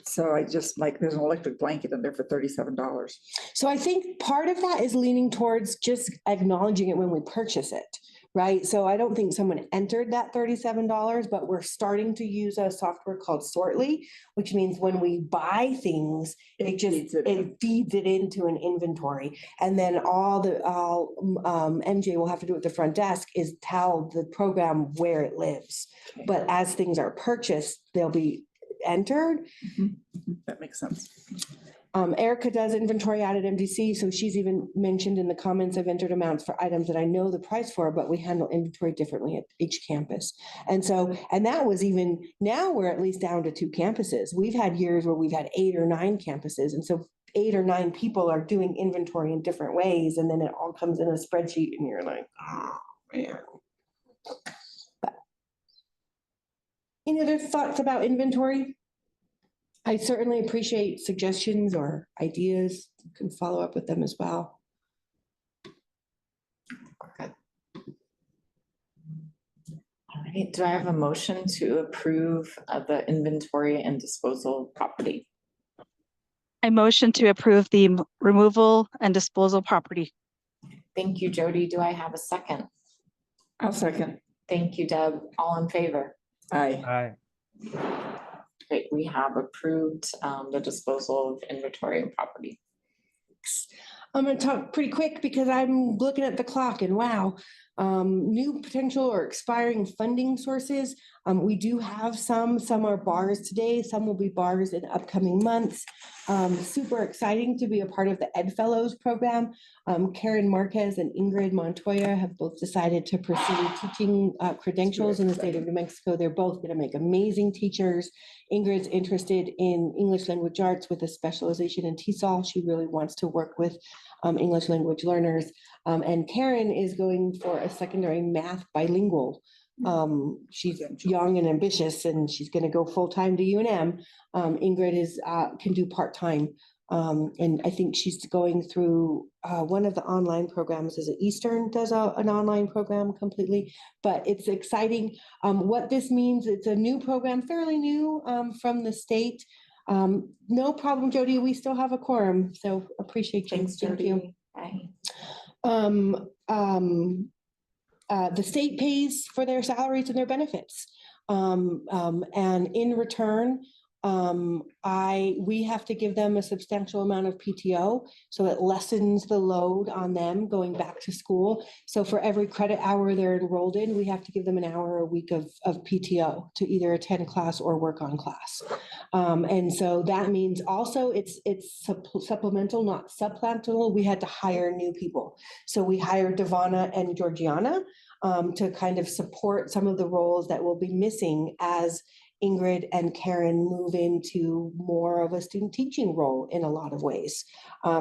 so I just there's an electric blanket in there for $37. So I think part of that is leaning towards just acknowledging it when we purchase it, right? So I don't think someone entered that $37, but we're starting to use a software called Sortly, which means when we buy things, it feeds it into an inventory. And then MJ will have to do at the front desk is tell the program where it lives. Okay. But as things are purchased, they'll be entered. That makes sense. Erica does inventory out at MDC, so she's even mentioned in the comments I've entered amounts for items that I know the price for, but we handle inventory differently at each campus. And that was even, now we're at least down to 2 campuses. We've had years where we've had 8 or 9 campuses. And so 8 or 9 people are doing inventory in different ways. And then it all comes in a spreadsheet and you're like, oh man. But any other thoughts about inventory? I certainly appreciate suggestions or ideas. You can follow up with them as well. Good. All right, do I have a motion to approve the inventory and disposal of property? I motion to approve the removal and disposal property. Thank you, Jody. Do I have a second? I'll second. Thank you, Deb. All in favor? Aye. Aye. Great, we have approved the disposal of inventory and property. I'm going to talk pretty quick because I'm looking at the clock and wow, new potential or expiring funding sources. We do have some are bars today, some will be bars in upcoming months. Super exciting to be a part of the Ed Fellows program. Karen Marquez and Ingrid Montoya have both decided to pursue teaching credentials in the state of New Mexico. They're both going to make amazing teachers. Ingrid's interested in English language arts with a specialization in TESOL. She really wants to work with English language learners. And Karen is going for a secondary math bilingual. She's young and ambitious and she's going to go full-time to UNM. Ingrid can do part-time. And I think she's going through one of the online programs. Is it Eastern does an online program completely, but it's exciting. What this means, it's a new program, fairly new from the state. No problem, Jody. We still have a quorum, so appreciate you. Thanks, Thank Jody. you. Bye. The state pays for their salaries and their benefits. And in return, we have to give them a substantial amount of PTO, so it lessens the load on them going back to school. So for every credit hour they're enrolled in, we have to give them an hour a week of PTO to either attend class or work on class. And so that means also it's supplemental, not supplemental. We had to hire new people. So we hired Devana and Georgiana to kind of support some of the roles that will be missing as Ingrid and Karen move into more of a student teaching role in a lot of ways.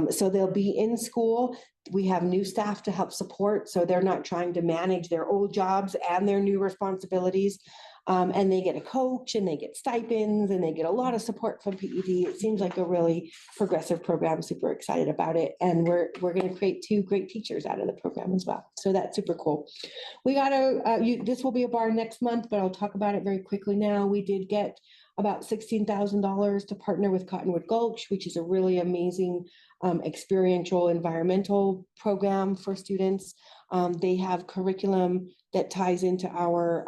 So they'll be in school. We have new staff to help support, so they're not trying to manage their old jobs and their new responsibilities. And they get a coach and they get stipends and they get a lot of support from PED. It seems like a really progressive program, super excited about it. And we're going to create 2 great teachers out of the program as well. So that's super cool. We got this will be a bar next month, but I'll talk about it very quickly now. We did get about $16,000 to partner with Cottonwood Gulch, which is a really amazing experiential environmental program for students. They have curriculum that ties into our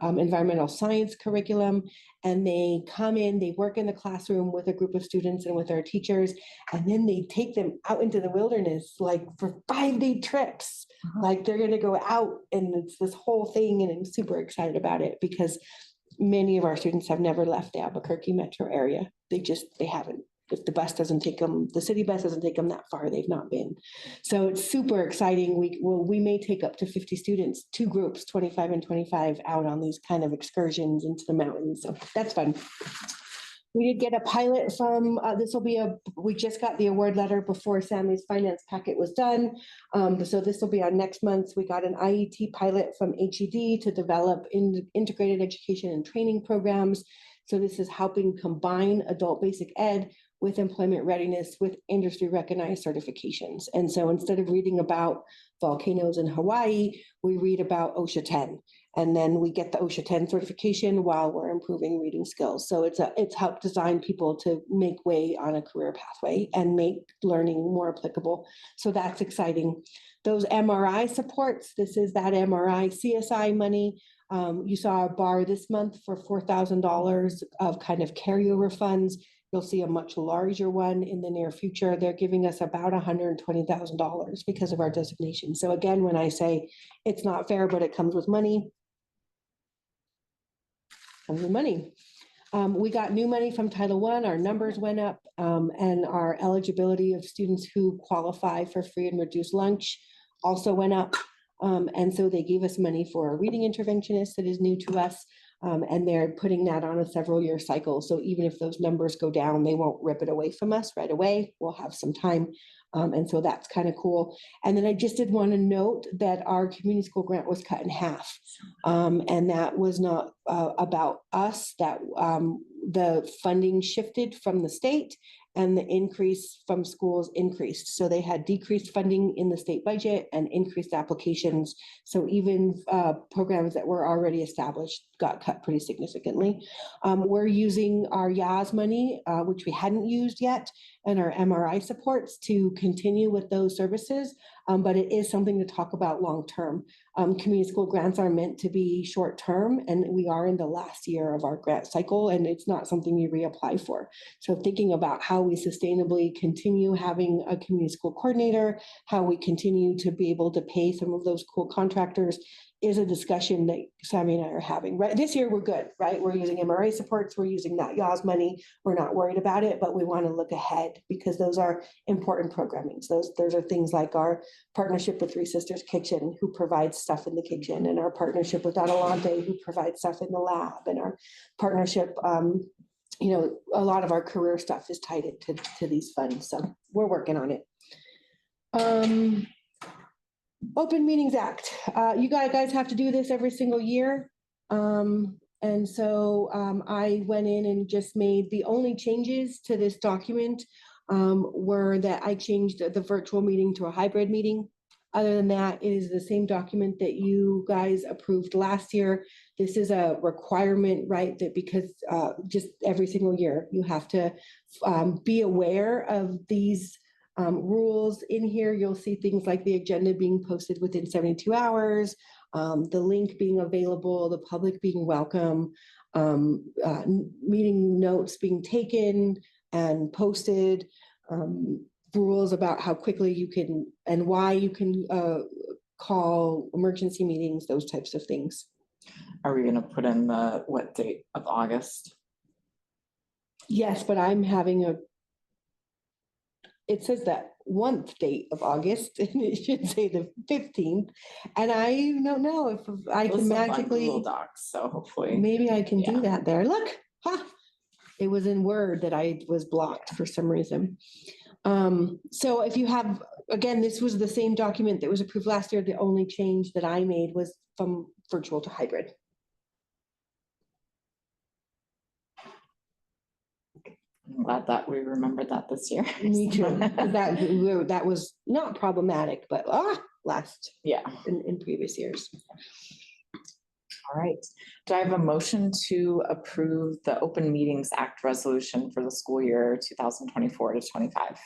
environmental science curriculum, and they come in, they work in the classroom with a group of students and with our teachers, and then they take them out into the wilderness, like for 5-day trips. Like they're gonna go out, and it's this whole thing, and I'm super excited about it because many of our students have never left the Albuquerque metro area. They haven't. If the bus doesn't take them, the city bus doesn't take them that far, they've not been. So it's super exciting. We may take up to 50 students, 2 groups, 25 and 25, out on these kind of excursions into the mountains. So that's fun. We did get a pilot from, we just got the award letter before Sammy's finance packet was done. So this will be on next month. We got an IET pilot from HED to develop integrated education and training programs. So this is helping combine adult basic ed with employment readiness with industry recognized certifications. And so instead of reading about volcanoes in Hawaii, we read about OSHA 10. And then we get the OSHA 10 certification while we're improving reading skills. So it's helped design people to make way on a career pathway and make learning more applicable. So that's exciting. Those MRI supports, this is that MRI CSI money. You saw a bar this month for $4,000 of kind of carryover funds. You'll see a much larger one in the near future. They're giving us about $120,000 because of our designation. So again, when I say it's not fair, but it comes with money, we got new money from Title I, our numbers went up, and our eligibility of students who qualify for free and reduced lunch also went up. And so they gave us money for a reading interventionist that is new to us. And they're putting that on a several-year cycle. So even if those numbers go down, they won't rip it away from us right away. We'll have some time. And so that's kind of cool. And then I just did want to note that our community school grant was cut in half. And that was not about us, that the funding shifted from the state and the increase from schools increased. So they had decreased funding in the state budget and increased applications. So even programs that were already established got cut pretty significantly. We're using our YAS money, which we hadn't used yet, and our MRI supports to continue with those services. But it is something to talk about long-term. Community school grants are meant to be short-term, and we are in the last year of our grant cycle, and it's not something you reapply for. So thinking about how we sustainably continue having a community school coordinator, how we continue to be able to pay some of those cool contractors is a discussion that Sammy and I are having. Right, this year we're good, right? We're using MRA supports, we're using that YAS money, we're not worried about it, but we want to look ahead because those are important programmings. Those are things like our partnership with Three Sisters Kitchen, who provides stuff in the kitchen, and our partnership with Adelante, who provides stuff in the lab, and our partnership, you know, a lot of our career stuff is tied to these funds. So we're working on it. Open Meetings Act. You guys have to do this every single year. And so I went in and just made the only changes to this document were that I changed the virtual meeting to a hybrid meeting. Other than that, it is the same document that you guys approved last year. This is a requirement, right? That because just every single year you have to be aware of these rules in here. You'll see things like the agenda being posted within 72 hours, the link being available, the public being welcome, meeting notes being taken and posted, rules about how quickly you can and why you can call emergency meetings, those types of things. Are we gonna put in the what date of August? Yes, but I'm having it says that date of August, and it should say the 15th. And I don't know if I Those can are fun magically, Google Docs, so hopefully. maybe I can do Yeah. that there. Look, ha, it was in Word that I was blocked for some reason. So if you have, again, this was the same document that was approved last year. The only change that I made was from virtual to hybrid. I'm glad that we remembered that this year. Me too. That was not problematic, but last Yeah, in previous years. all right. Do I have a motion to approve the Open Meetings Act resolution for the school year 2024 to 25?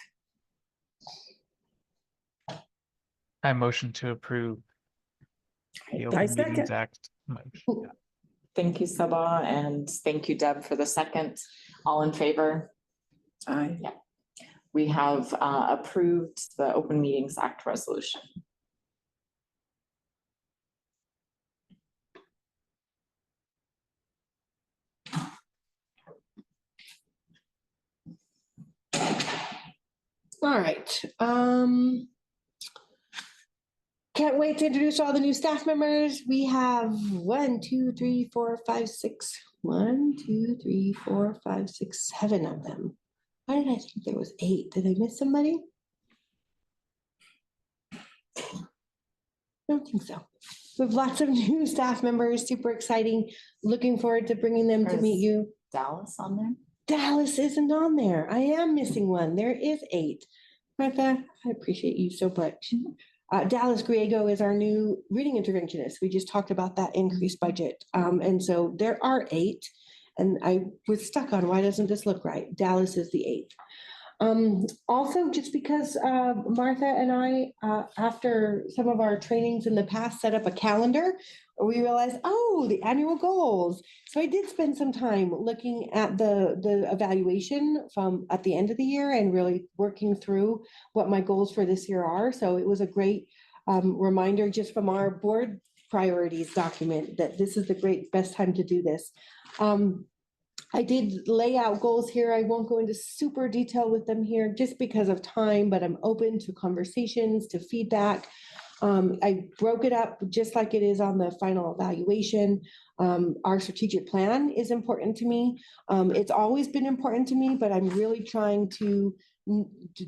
I motion to approve the I Open Meetings second. Act. Thank you, Sabah, and thank you, Deb, for the second. All in favor? Aye. We have approved the Open Meetings Act resolution. All right. Can't wait to introduce all the new staff members. We have 1, 2, 3, 4, 5, 6. 1, 2, 3, 4, 5, 6, 7 of them. Why did I think there was 8? Did I miss somebody? I don't think so. We have lots of new staff members, super exciting. Looking forward to bringing them to meet you. Dallas on there? Dallas isn't on there. I am missing one. There is 8. Martha, I appreciate you so much. Dallas Griego is our new reading interventionist. We just talked about that increased budget. And so there are 8. And I was stuck on why doesn't this look right? Dallas is the 8th. Also, just because Martha and I, after some of our trainings in the past, set up a calendar, we realized, oh, the annual goals. So I did spend some time looking at the evaluation from at the end of the year and really working through what my goals for this year are. So it was a great reminder just from our board priorities document that this is the best time to do this. I did lay out goals here. I won't go into super detail with them here just because of time, but I'm open to conversations, to feedback. I broke it up just like it is on the final evaluation. Our strategic plan is important to me. It's always been important to me, but I'm really trying to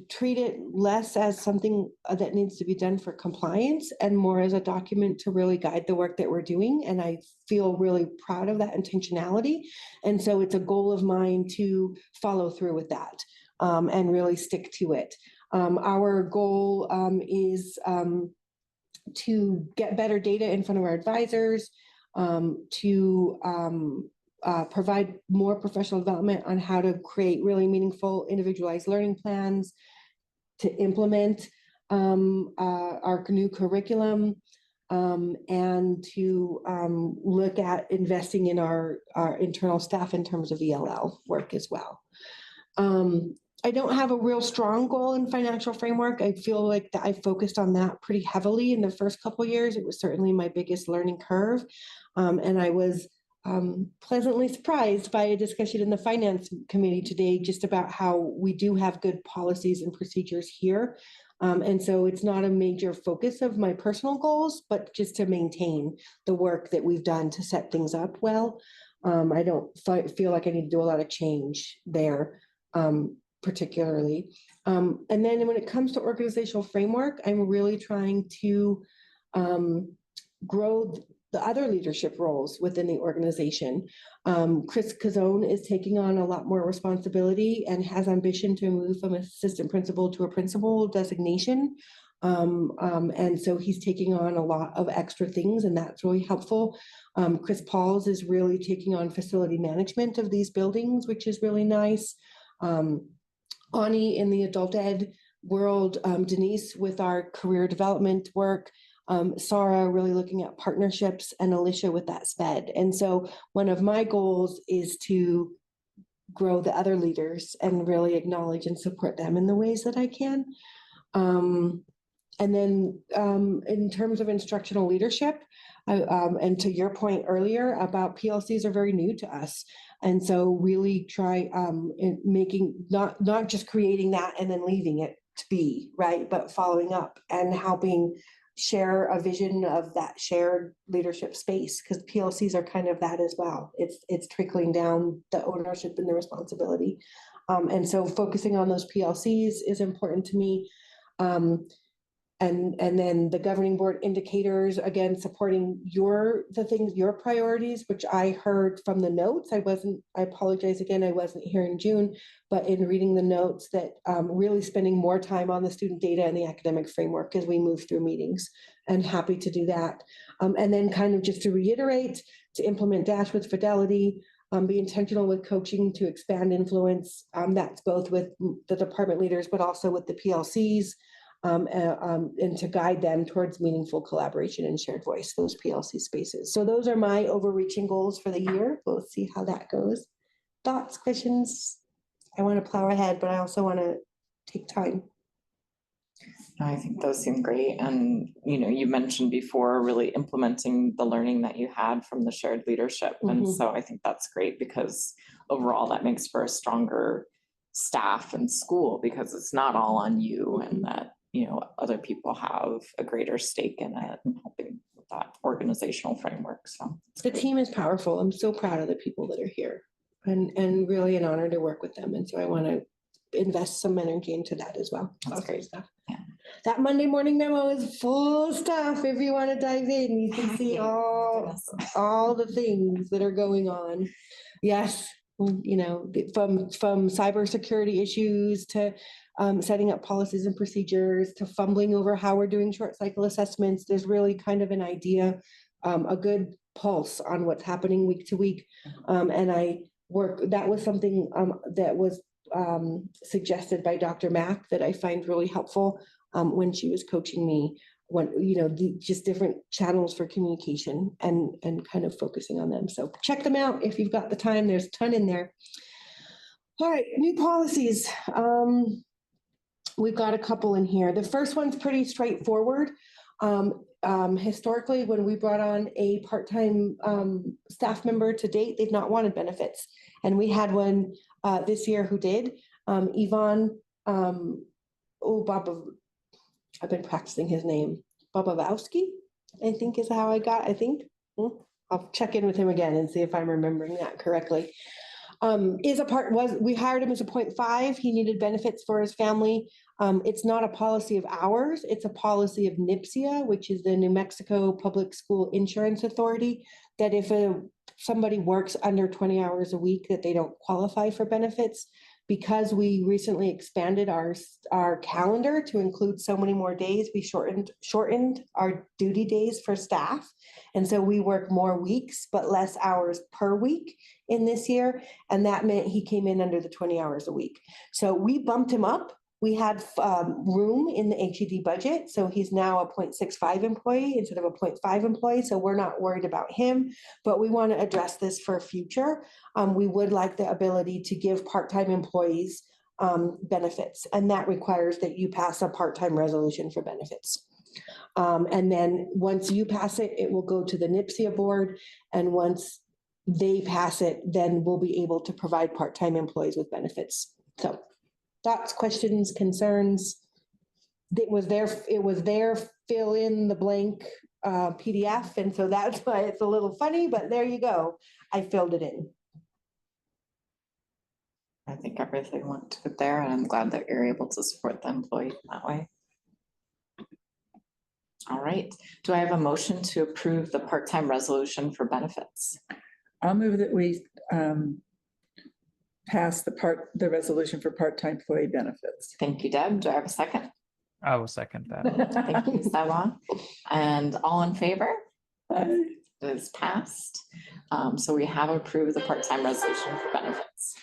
treat it less as something that needs to be done for compliance and more as a document to really guide the work that we're doing. And I feel really proud of that intentionality. And so it's a goal of mine to follow through with that and really stick to it. Our goal is to get better data in front of our advisors, to provide more professional development on how to create really meaningful individualized learning plans, to implement our new curriculum, and to look at investing in our internal staff in terms of ELL work as well. I don't have a real strong goal in financial framework. I feel like that I focused on that pretty heavily in the first couple of years. It was certainly my biggest learning curve. And I was pleasantly surprised by a discussion in the finance committee today just about how we do have good policies and procedures here. And so it's not a major focus of my personal goals, but just to maintain the work that we've done to set things up well. I don't feel like I need to do a lot of change there. Particularly. And then when it comes to organizational framework, I'm really trying to grow the other leadership roles within the organization. Chris Cazone is taking on a lot more responsibility and has ambition to move from assistant principal to a principal designation. And so he's taking on a lot of extra things, and that's really helpful. Chris Pauls is really taking on facility management of these buildings, which is really nice. Ani in the adult ed world, Denise with our career development work, Sarah really looking at partnerships, and Alicia with that SPED. And so one of my goals is to grow the other leaders and really acknowledge and support them in the ways that I can. And then in terms of instructional leadership, and to your point earlier about PLCs are very new to us. And so really try making, not just creating that and then leaving it to be, right? But following up and helping share a vision of that shared leadership space, because PLCs are kind of that as well. It's trickling down the ownership and the responsibility. And so focusing on those PLCs is important to me. And then the governing board indicators, again, supporting your priorities, which I heard from the notes. I apologize again, I wasn't here in June, but in reading the notes that really spending more time on the student data and the academic framework as we move through meetings, and happy to do that. And then kind of just to reiterate, to implement DASH with fidelity, be intentional with coaching to expand influence. That's both with the department leaders, but also with the PLCs. And to guide them towards meaningful collaboration and shared voice, those PLC spaces. So those are my overreaching goals for the year. We'll see how that goes. Thoughts, questions? I want to plow ahead, but I also want to take time. I think those seem great. And, you mentioned before really implementing the learning that you had from the shared leadership. And so I think that's great because overall that makes for a stronger staff and school, because it's not all on you, and that other people have a greater stake in it and helping with that organizational framework. So the team is powerful. I'm so proud of the people that are here, and really an honor to work with them. And so I want to invest some energy into that as well. That's great stuff. Yeah. That Monday morning memo is full stuff. If you want to dive in, you can see all the things that are going on. Yes. From cybersecurity issues to setting up policies and procedures, to fumbling over how we're doing short cycle assessments. There's really kind of an idea, a good pulse on what's happening week to week. And that was something that was suggested by Dr. Mack that I find really helpful when she was coaching me, just different channels for communication and kind of focusing on them. So check them out if you've got the time. There's a ton in there. All right, new policies. We've got a couple in here. The first one's pretty straightforward. Historically, when we brought on a part-time staff member to date, they've not wanted benefits. And we had one this year who did. Yvonne, I've been practicing his name. Bobowski, I think is how I I'll check in with him again and see if I'm remembering that correctly. We hired him as a 0.5. He needed benefits for his family. It's not a policy of ours. It's a policy of NPSIA, which is the New Mexico Public School Insurance Authority, that if somebody works under 20 hours a week, that they don't qualify for benefits. Because we recently expanded our calendar to include so many more days, we shortened our duty days for staff. And so we work more weeks, but less hours per week in this year. And that meant he came in under the 20 hours a week. So we bumped him up. We had room in the HED budget. So he's now a 0.65 employee instead of a 0.5 employee. So we're not worried about him, but we want to address this for future. We would like the ability to give part-time employees benefits. And that requires that you pass a part-time resolution for benefits. And then once you pass it, it will go to the NPSIA board. And once they pass it, then we'll be able to provide part-time employees with benefits. So thoughts, questions, concerns? It was their fill in the blank PDF. And so that's why it's a little funny, but there you go. I filled it in. I think everything went good there, and I'm glad that you're able to support the employee that way. All right. Do I have a motion to approve the part-time resolution for benefits? I'll move that we pass the resolution for part-time employee benefits. Thank you, Deb. Do I have a second? I will second that. Thank you, Sarah. And all in favor? Aye. It is passed. So we have approved the part-time resolution for benefits.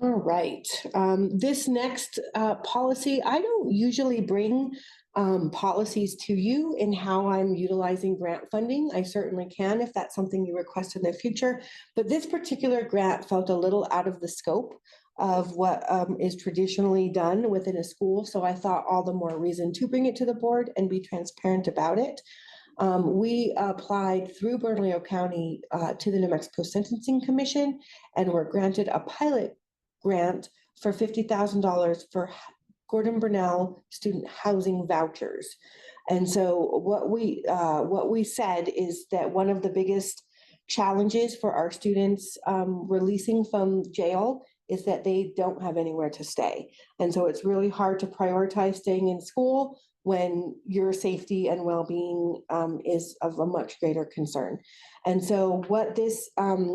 All right. This next policy, I don't usually bring policies to you in how I'm utilizing grant funding. I certainly can if that's something you request in the future. But this particular grant felt a little out of the scope of what is traditionally done within a school. So I thought all the more reason to bring it to the board and be transparent about it. We applied through Bernalillo County to the New Mexico Sentencing Commission and were granted a pilot grant for $50,000 for Gordon Burnell student housing vouchers. And so what we said is that one of the biggest challenges for our students releasing from jail is that they don't have anywhere to stay. And so it's really hard to prioritize staying in school when your safety and well-being is of a much greater concern. And so what this, I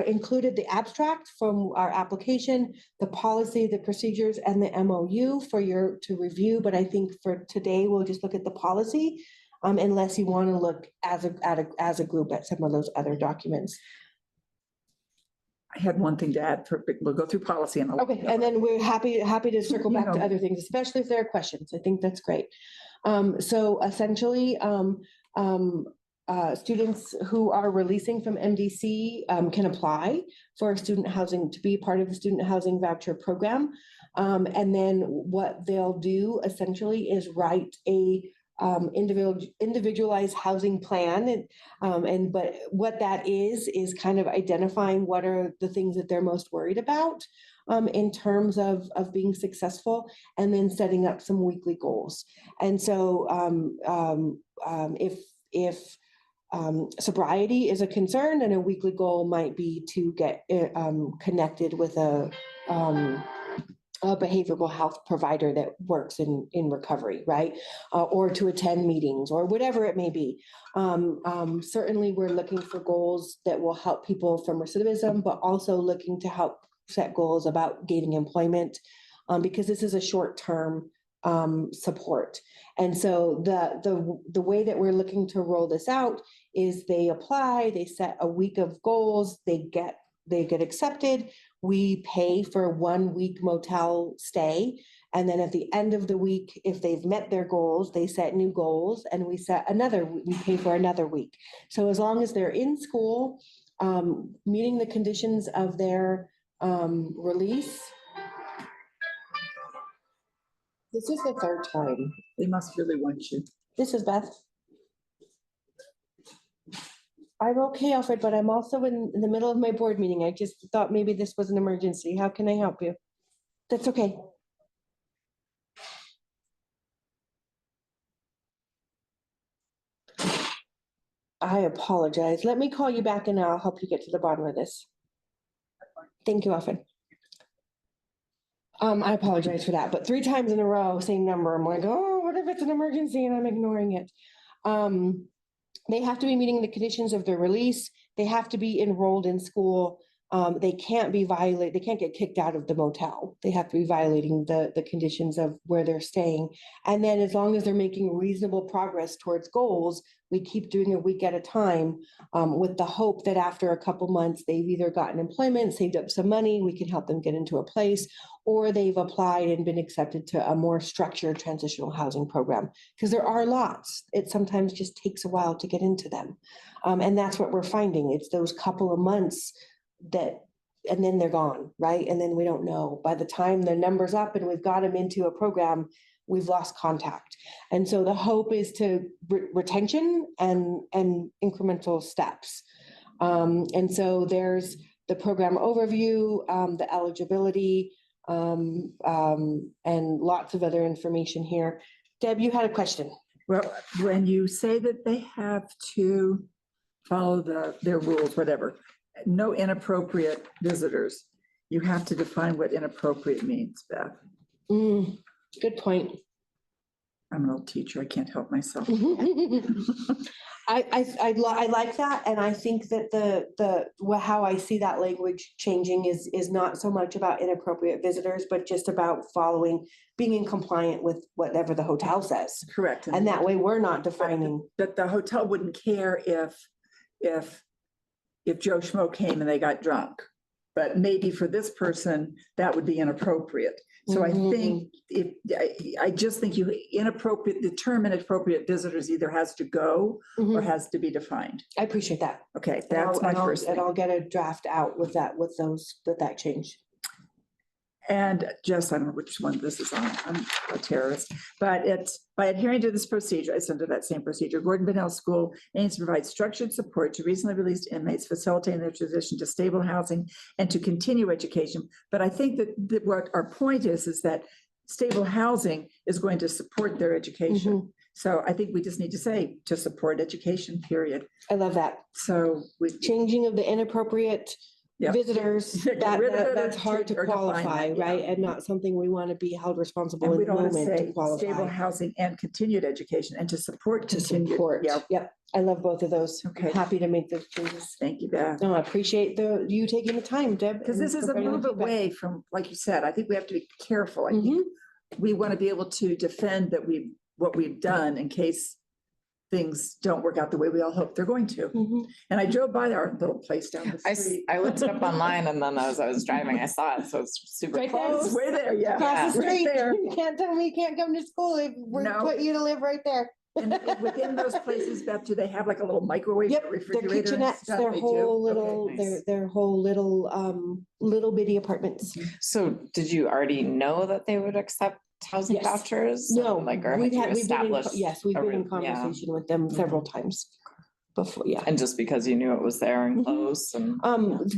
included the abstract from our application, the policy, the procedures, and the MOU for your to review. But I think for today, we'll just look at the policy, unless you want to look as a group at some of those other documents. I had one thing to add. We'll go through policy and Okay, and then we're happy to circle back to other things, especially if there are questions. I think that's great. So essentially, students who are releasing from MDC can apply for student housing to be part of the student housing voucher program. And then what they'll do essentially is write a individualized housing plan. But what that is kind of identifying what are the things that they're most worried about in terms of being successful, and then setting up some weekly goals. And so if sobriety is a concern, then a weekly goal might be to get connected with a behavioral health provider that works in recovery, right? Or to attend meetings or whatever it may be. Certainly we're looking for goals that will help people from recidivism, but also looking to help set goals about gaining employment, because this is a short-term support. And so the way that we're looking to roll this out is they apply, they set a week of goals, they get accepted. We pay for 1 week motel stay. And then at the end of the week, if they've met their goals, they set new goals, and we pay for another week. So as long as they're in school, meeting the conditions of their release. This is the third time. they must really want you. This is Beth. I'm okay, Alfred, but I'm also in the middle of my board meeting. I just thought maybe this was an emergency. How can I help you? That's okay. I apologize. Let me call you back and I'll help you get to the bottom of this. Thank you, Alfred. I apologize for that, but 3 times in a row, same number. I'm like, oh, what if it's an emergency and I'm ignoring it? They have to be meeting the conditions of their release. They have to be enrolled in school. They can't get kicked out of the motel. They have to be violating the conditions of where they're staying. And then as long as they're making reasonable progress towards goals, we keep doing a week at a time, with the hope that after a couple months, they've either gotten employment, saved up some money, we can help them get into a place, or they've applied and been accepted to a more structured transitional housing program. Because there are lots. It sometimes just takes a while to get into them. And that's what we're finding. It's those couple of months and then they're gone, right? And then we don't know. By the time the number's up and we've got them into a program, we've lost contact. And so the hope is to retention and incremental steps. And so there's the program overview, the eligibility, and lots of other information here. Deb, you had a question. Well, when you say that they have to follow their rules, whatever, no inappropriate visitors, you have to define what inappropriate means, Beth. Good point. I'm an old teacher. I can't help myself. I like that, and I think that how I see that language changing is not so much about inappropriate visitors, but just about being in compliant with whatever the hotel says. Correct. And that way we're not defining. But the hotel wouldn't care if Joe Schmo came and they got drunk, but maybe for this person, that would be inappropriate. So I think I just think the term inappropriate visitors either has to go or has to be defined. I appreciate that. Okay, that's my first thing. And I'll get a draft out with that change. And just, I don't know which one this is on, I'm a terrorist, but it's by adhering to this procedure, it's under that same procedure. Gordon Bennell School aims to provide structured support to recently released inmates, facilitating their transition to stable housing and to continue education. But I think that what our point is that stable housing is going to support their education. So I think we just need to say to support education, period. I love that. So we, Changing of the inappropriate Yeah. visitors, Get that, rid of it that's or hard to define qualify, that, yeah. right? And not something we want to be held responsible and in we the don't want to moment to say stable qualify. housing and continued education and to support. To continued- support. Yeah, Yep, I love both of those. I'm Okay. happy to make those changes. thank you, Beth. No, I appreciate you taking the time, Deb. Because and this is a providing the move feedback. away from, like you said, I think we have to be careful. I think Mhm. we want to be able to defend what we've done in case things don't work out the way we all hope they're going to. Mhm. And I drove by our little place down the street. I looked it up online and then as I was driving, I saw it, so it's super Right there. close. It's way there, yeah. Across the Right street, there. you can't tell me you can't come to school if we No. put you to live right there. And within those places, Beth, do they have like a little microwave, Yep, their refrigerator? and kitchenettes, stuff? their They do? whole Okay. little, nice. their whole little bitty apartments. So did you already know that they would accept housing Yes. vouchers? No, Like, or had you we've been in, established? yes, we've a been in re- yeah. conversation with them several times before, yeah. And just because you knew it was there and Mhm. close and.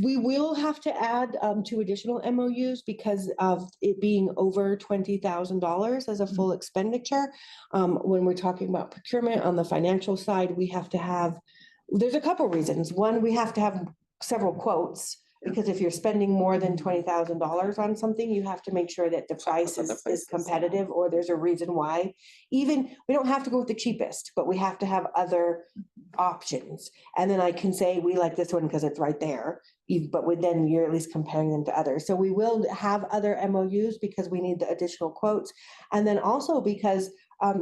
We will have to add, 2 additional MOUs because of it being over $20,000 as a full expenditure. When we're talking about procurement on the financial side, we have to have, there's a couple reasons. One, we have to have several quotes. Because if you're spending more than $20,000 on something, you have to make sure that the price other is places, yeah. competitive, or there's a reason why. Even, we don't have to go with the cheapest, but we have to have other options. And then I can say, we like this one because it's right there, but then you're at least comparing them to others. So we will have other MOUs because we need the additional quotes. And then also because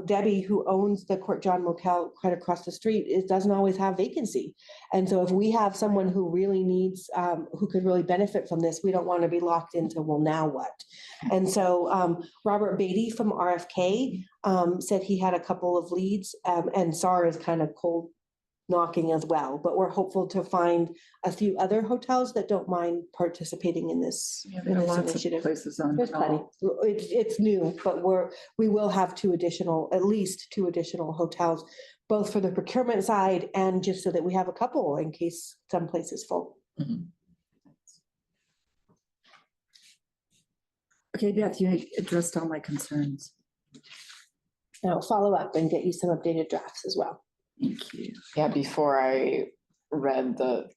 Debbie, who owns the Court John Motel right across the street, doesn't always have vacancy. And so if we have someone who really needs, who could really benefit from this, we don't want to be locked into, well, now what? And so Robert Beatty from RFK said he had a couple of leads, and SAR is kind of cold knocking as well, but we're hopeful to find a few other hotels that don't mind participating in this, Yeah, in there are this lots of initiative. places on. There's plenty. It's new, but we will have at least two additional hotels, both for the procurement side and just so that we have a couple in case some place is full. Okay, Beth, you addressed all my concerns. And I'll follow up and get you some updated drafts as well. Thank you. Yeah, before I read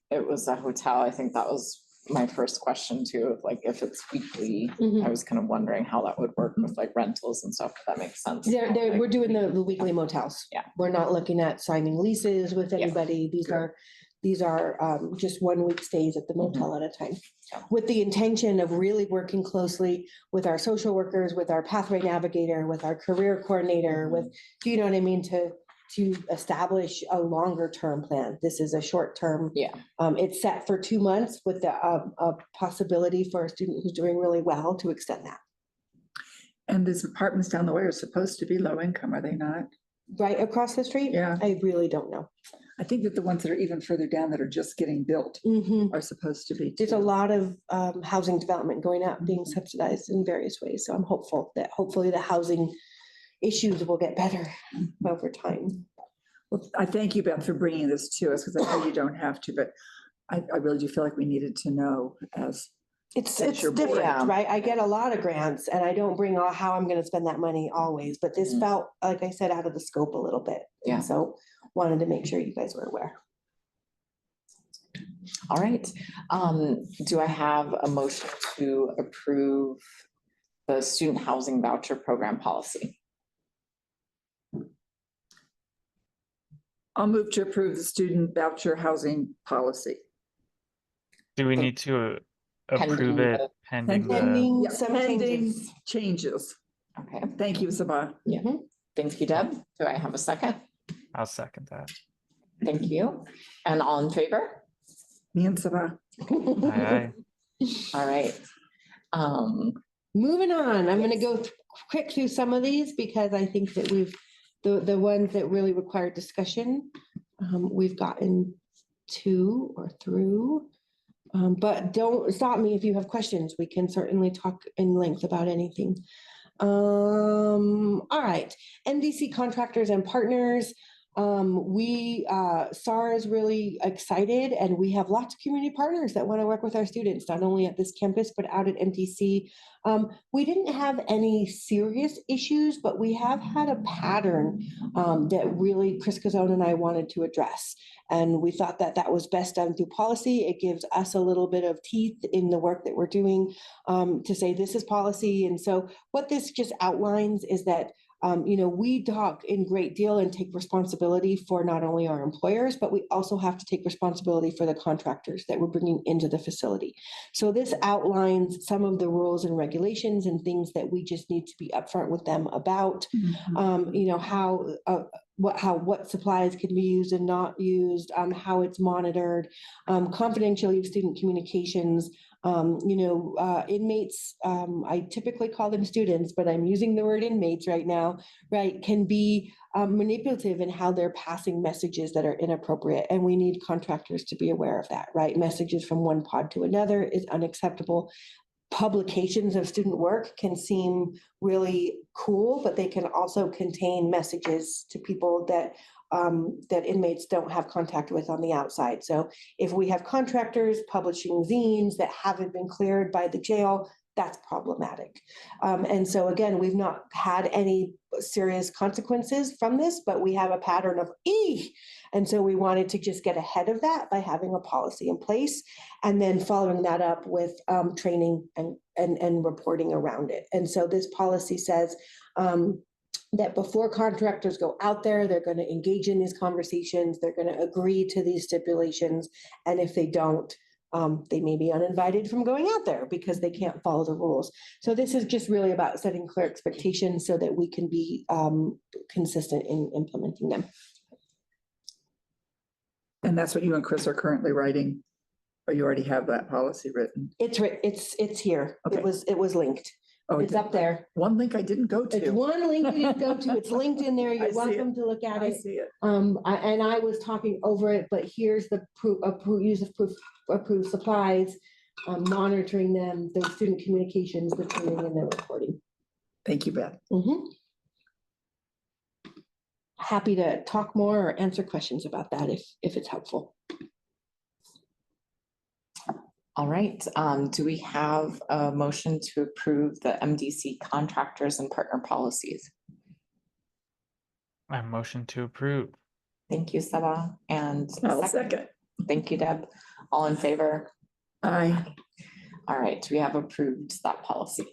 it was a hotel, I think that was my first question too, of like, if it's weekly, I was kind of wondering how that would work with like rentals and stuff, if that makes sense. We're doing the weekly motels. Yeah. We're not looking at signing leases with anybody. These are just 1 week stays at the motel at a time. Yeah. With the intention of really working closely with our social workers, with our pathway navigator, with our career coordinator, do you know what I mean? To establish a longer term plan. This is a short term. Yeah. It's set for 2 months with the a possibility for a student who's doing really well to extend that. And these apartments down the way are supposed to be low income, are they not? Right across the street? Yeah. I really don't know. I think that the ones that are even further down that are just getting built Mhm. are supposed to be. There's a too. lot of housing development going up, being subsidized in various ways. So I'm hopeful that hopefully the housing issues will get better over time. Well, I thank you, Beth, for bringing this to us, because I know you don't have to, but I really do feel like we needed to know as. It's That's your board. different, Yeah. right? I get a lot of grants and I don't bring all how I'm going to spend that money always, but this felt, like I said, out of the scope a little bit. Yeah. And so wanted to make sure you guys were aware. All right. Do I have a motion to approve the student housing voucher program policy? I'll move to approve the student voucher housing policy. Do we need to approve Pending it the- pending the, Pending Yeah, some pending changes. changes. Okay, Thank you, Sabah. thank you, Deb. Do I have a second? I'll second that. Thank you. And all in favor? Me and Sabah. Aye, aye. All right. Moving on, I'm gonna go quick through some of these because I think that the ones that really require discussion, we've gotten to or through. But don't stop me if you have questions. We can certainly talk in length about anything. All right, MDC contractors and partners. SAR is really excited, and we have lots of community partners that want to work with our students, not only at this campus, but out at MDC. We didn't have any serious issues, but we have had a pattern that really Chris Cazone and I wanted to address. And we thought that that was best done through policy. It gives us a little bit of teeth in the work that we're doing to say this is policy. And so what this just outlines is that we talk in great deal and take responsibility for not only our employers, but we also have to take responsibility for the contractors that we're bringing into the facility. So this outlines some of the rules and regulations and things that we just need to be upfront with them about. What supplies can be used and not used, how it's monitored, confidentiality of student communications. Inmates, I typically call them students, but I'm using the word inmates right now, right, can be manipulative in how they're passing messages that are inappropriate. And we need contractors to be aware of that, right? Messages from one pod to another is unacceptable. Publications of student work can seem really cool, but they can also contain messages to people that inmates don't have contact with on the outside. So if we have contractors publishing zines that haven't been cleared by the jail, that's problematic. And so again, we've not had any serious consequences from this, but we have a pattern of and so we wanted to just get ahead of that by having a policy in place and then following that up with training and reporting around it. And so this policy says that before contractors go out there, they're going to engage in these conversations, they're going to agree to these stipulations, and if they don't, they may be uninvited from going out there because they can't follow the rules. So this is just really about setting clear expectations so that we can be consistent in implementing them. And that's what you and Chris are currently writing, or you already have that policy written? It's here. Okay. It was linked. Oh, It's up there. One link I didn't go to. It's one link you didn't go to. It's linked in there. I You're see welcome to look at I it. see it. And I was talking over it, but here's the use of approved supplies, monitoring them, those student communications, the training and the reporting. Thank you, Beth. Happy to talk more or answer questions about that if it's helpful. All right, do we have a motion to approve the MDC contractors and partner policies? I motion to approve. Thank you, Saba. And I'll second. Thank you, Deb. All in favor? Aye. All right, we have approved that policy.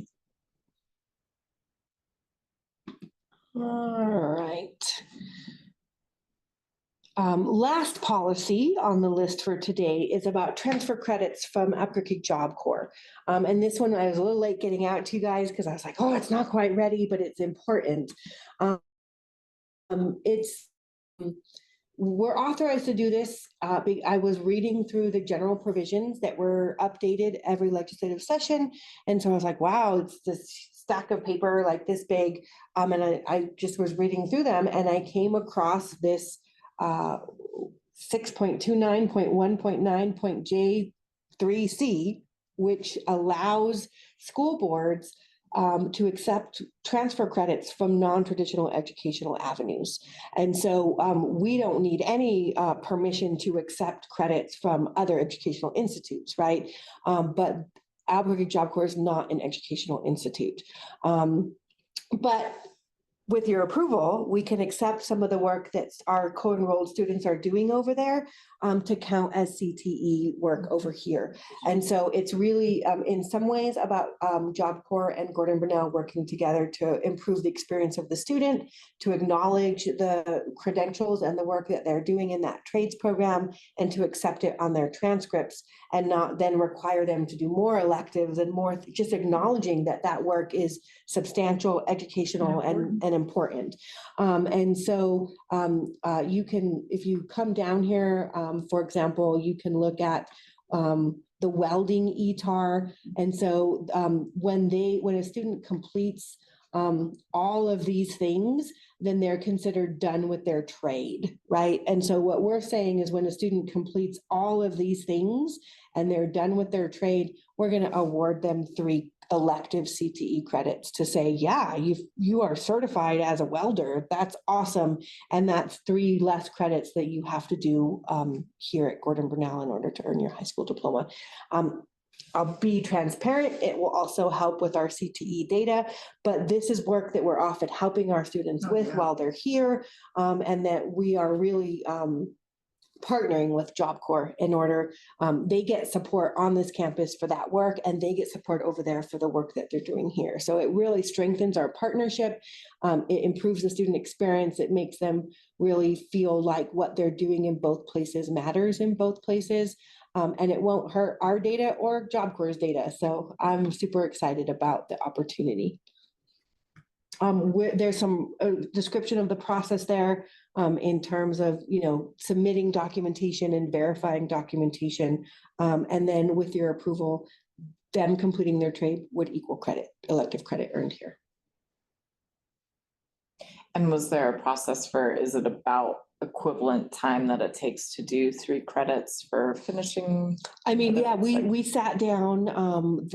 All right. Last policy on the list for today is about transfer credits from Upper Creek Job Corps. And this one I was a little late getting out to you guys because I was like, oh, it's not quite ready, but it's important. We're authorized to do this. I was reading through the general provisions that were updated every legislative session. And so I was like, wow, it's this stack of paper like this big. And I just was reading through them and I came across this 6.29.1.9.J3C, which allows school boards to accept transfer credits from non-traditional educational avenues. And so we don't need any permission to accept credits from other educational institutes, right? But Albuquerque Job Corps is not an educational institute. But with your approval, we can accept some of the work that our co-enrolled students are doing over there to count as CTE work over here. And so it's really, in some ways, about Job Corps and Gordon Burnell working together to improve the experience of the student, to acknowledge the credentials and the work that they're doing in that trades program, and to accept it on their transcripts and not then require them to do more electives and more, just acknowledging that that work is substantial, educational, and important. And so you can, if you come down here, for example, you can look at the welding ETAR. And so when a student completes all of these things, then they're considered done with their trade, right? And so what we're saying is when a student completes all of these things and they're done with their trade, we're going to award them 3 elective CTE credits to say, yeah, you are certified as a welder. That's awesome. And that's 3 less credits that you have to do here at Gordon Burnell in order to earn your high school diploma. I'll be transparent. It will also help with our CTE data, but this is work that we're often helping our students with while they're here, and that we are really partnering with Job Corps in order, they get support on this campus for that work, and they get support over there for the work that they're doing here. So it really strengthens our partnership. It improves the student experience. It makes them really feel like what they're doing in both places matters in both places. And it won't hurt our data or Job Corps' data. So I'm super excited about the opportunity. There's some description of the process there in terms of, submitting documentation and verifying documentation. And then with your approval, them completing their trade would equal credit, elective credit earned here. And was there a process for, is it about equivalent time that it takes to do 3 credits for finishing? I mean, yeah, we sat down,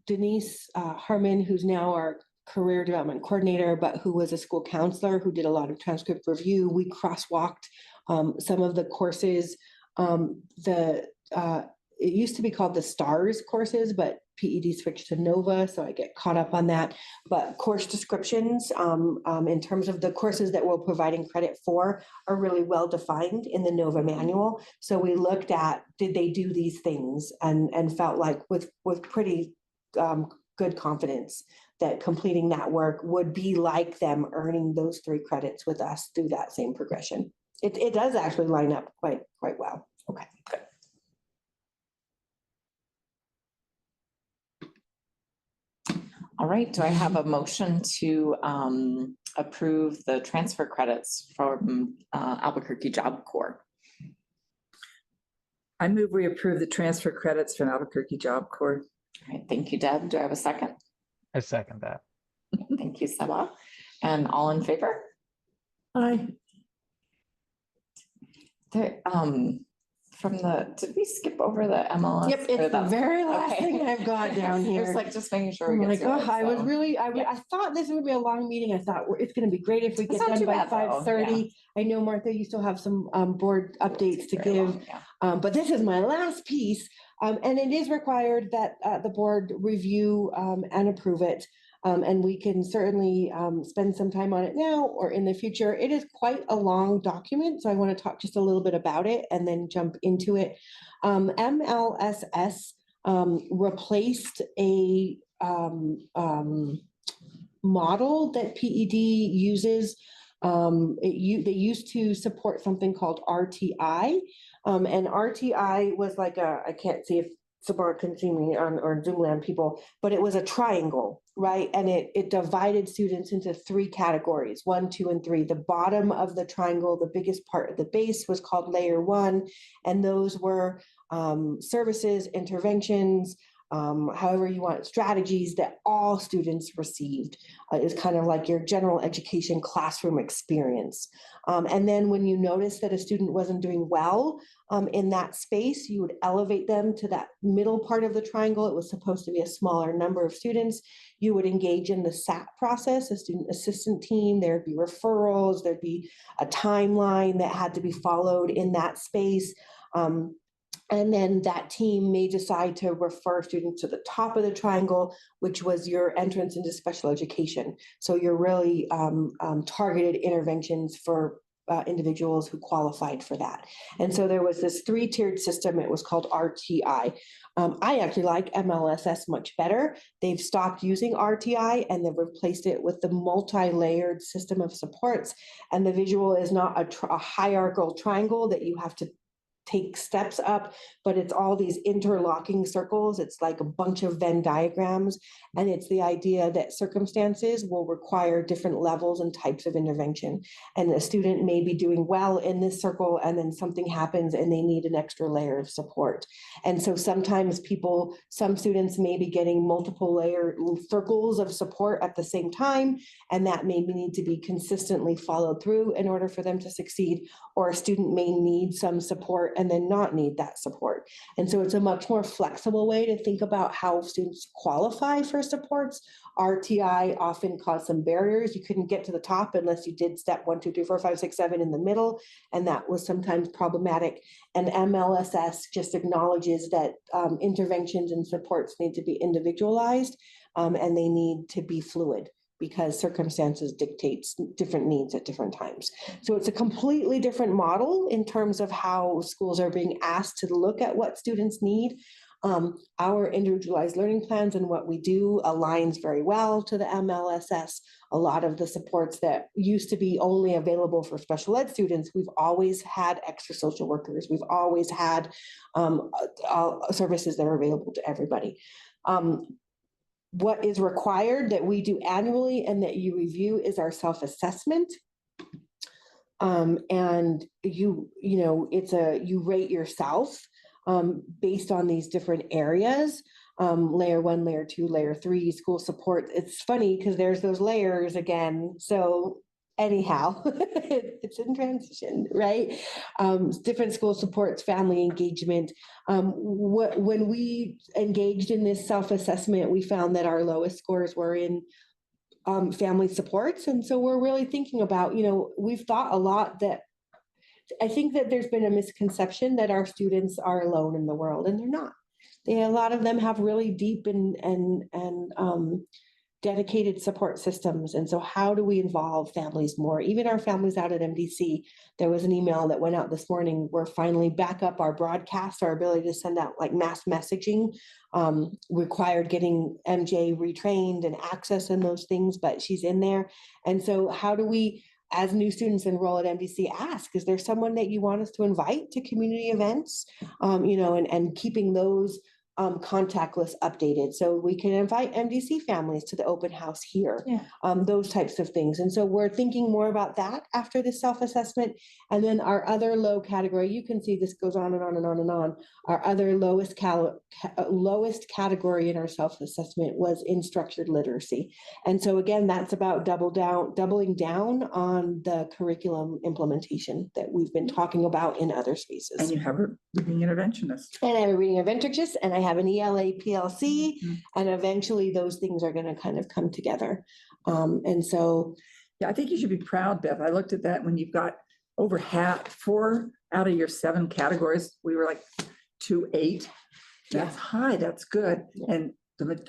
Denise Harmon, who's now our career development coordinator, but who was a school counselor who did a lot of transcript review. We crosswalked some of the courses. It used to be called the STARS courses, but PED switched to NOVA, so I get caught up on that. But course descriptions in terms of the courses that we're providing credit for are really well defined in the NOVA manual. So we looked at, did they do these things, and felt like with pretty good confidence that completing that work would be like them earning those 3 credits with us through that same progression. It does actually line up quite well. Okay, good. All right, do I have a motion to approve the transfer credits from Albuquerque Job Corps? I move we approve the transfer credits from Albuquerque Job Corps. All right, thank you, Deb. Do I have a second? I second that. Thank you, Saba. And all in favor? Aye. Did we skip over the MLS? Yep, it's the very last thing I've got down here. It's like just making sure. I'm we like, get to oh, it, I was so. really, I thought this would be a long meeting. I thought it's going to be great if we It's get not done too by bad, though. 5:30. I know, Martha, you still have some board updates to Very give, long, yeah. but this is my last piece. And it is required that the board review and approve it. And we can certainly spend some time on it now or in the future. It is quite a long document, so I want to talk just a little bit about it and then jump into it. MLSS replaced a model that PED uses. They used to support something called RTI, and RTI was like I can't see if Sabara can see me or Zoomland people, but it was a triangle, right? And it divided students into 3 categories, 1, 2, and 3. The bottom of the triangle, the biggest part of the base, was called layer 1, and those were services, interventions, however you want, strategies that all students received. Is kind of like your general education classroom experience. And then when you notice that a student wasn't doing well in that space, you would elevate them to that middle part of the triangle. It was supposed to be a smaller number of students. You would engage in the SAT process, a student assistant team. There'd be referrals. There'd be a timeline that had to be followed in that space. And then that team may decide to refer students to the top of the triangle, which was your entrance into special education. So you're really targeted interventions for individuals who qualified for that. And so there was this 3-tiered system. It was called RTI. I actually like MLSS much better. They've stopped using RTI and they've replaced it with the multi-layered system of supports. And the visual is not a hierarchical triangle that you have to take steps up, but it's all these interlocking circles. It's like a bunch of Venn diagrams. And it's the idea that circumstances will require different levels and types of intervention. And a student may be doing well in this circle, and then something happens and they need an extra layer of support. And so sometimes some students may be getting multiple layer circles of support at the same time, and that may need to be consistently followed through in order for them to succeed, or a student may need some support and then not need that support. And so it's a much more flexible way to think about how students qualify for supports. RTI often caused some barriers. You couldn't get to the top unless you did step 1, 2, 3, 4, 5, 6, 7 in the middle, and that was sometimes problematic. And MLSS just acknowledges that interventions and supports need to be individualized, and they need to be fluid, because circumstances dictates different needs at different times. So it's a completely different model in terms of how schools are being asked to look at what students need. Our individualized learning plans and what we do aligns very well to the MLSS. A lot of the supports that used to be only available for special ed students, we've always had extra social workers. We've always had services that are available to everybody. What is required that we do annually and that you review is our self-assessment. And you rate yourself based on these different areas, layer 1, layer 2, layer 3, school support. It's funny because there's those layers again. So anyhow, it's in transition, right? Different school supports, family engagement. When we engaged in this self-assessment, we found that our lowest scores were in family supports. And so we're really thinking about, we've thought a lot that I think that there's been a misconception that our students are alone in the world, and they're not. A lot of them have really deep and dedicated support systems. And so how do we involve families more? Even our families out at MDC, there was an email that went out this morning. We're finally back up our broadcast, our ability to send out like mass messaging, required getting MJ retrained and access and those things, but she's in there. And so how do we, as new students enroll at MDC, ask, is there someone that you want us to invite to community events? And keeping those contact list updated so we can invite MDC families to the open house here, those types of things. And so we're thinking more about that after this self-assessment. And then our other low category, you can see this goes on and on and on and on. Our other lowest category in our self-assessment was in structured literacy. And so again, that's about doubling down on the curriculum implementation that we've been talking about in other spaces. And you have a reading interventionist. And I have a reading interventionist, and I have an ELA PLC, and eventually those things are going to kind of come together. And so, yeah, I think you should be proud, Beth. I looked at that when you've got over 4 out of your 7 categories. We were like 2.8. That's high. That's good. And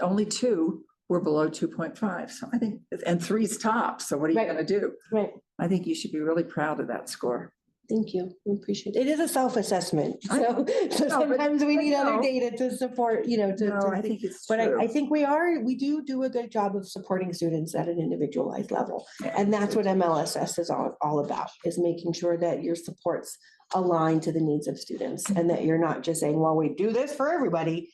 only 2 were below 2.5. So I think, and 3's top. So what are you going to do? Right. I think you should be really proud of that score. Thank you. I appreciate it. It is a self-assessment. So sometimes we need other data to support, I think it's true. But I think we do a good job of supporting students at an individualized level. And that's what MLSS is all about, is making sure that your supports align to the needs of students, and that you're not just saying, well, we do this for everybody.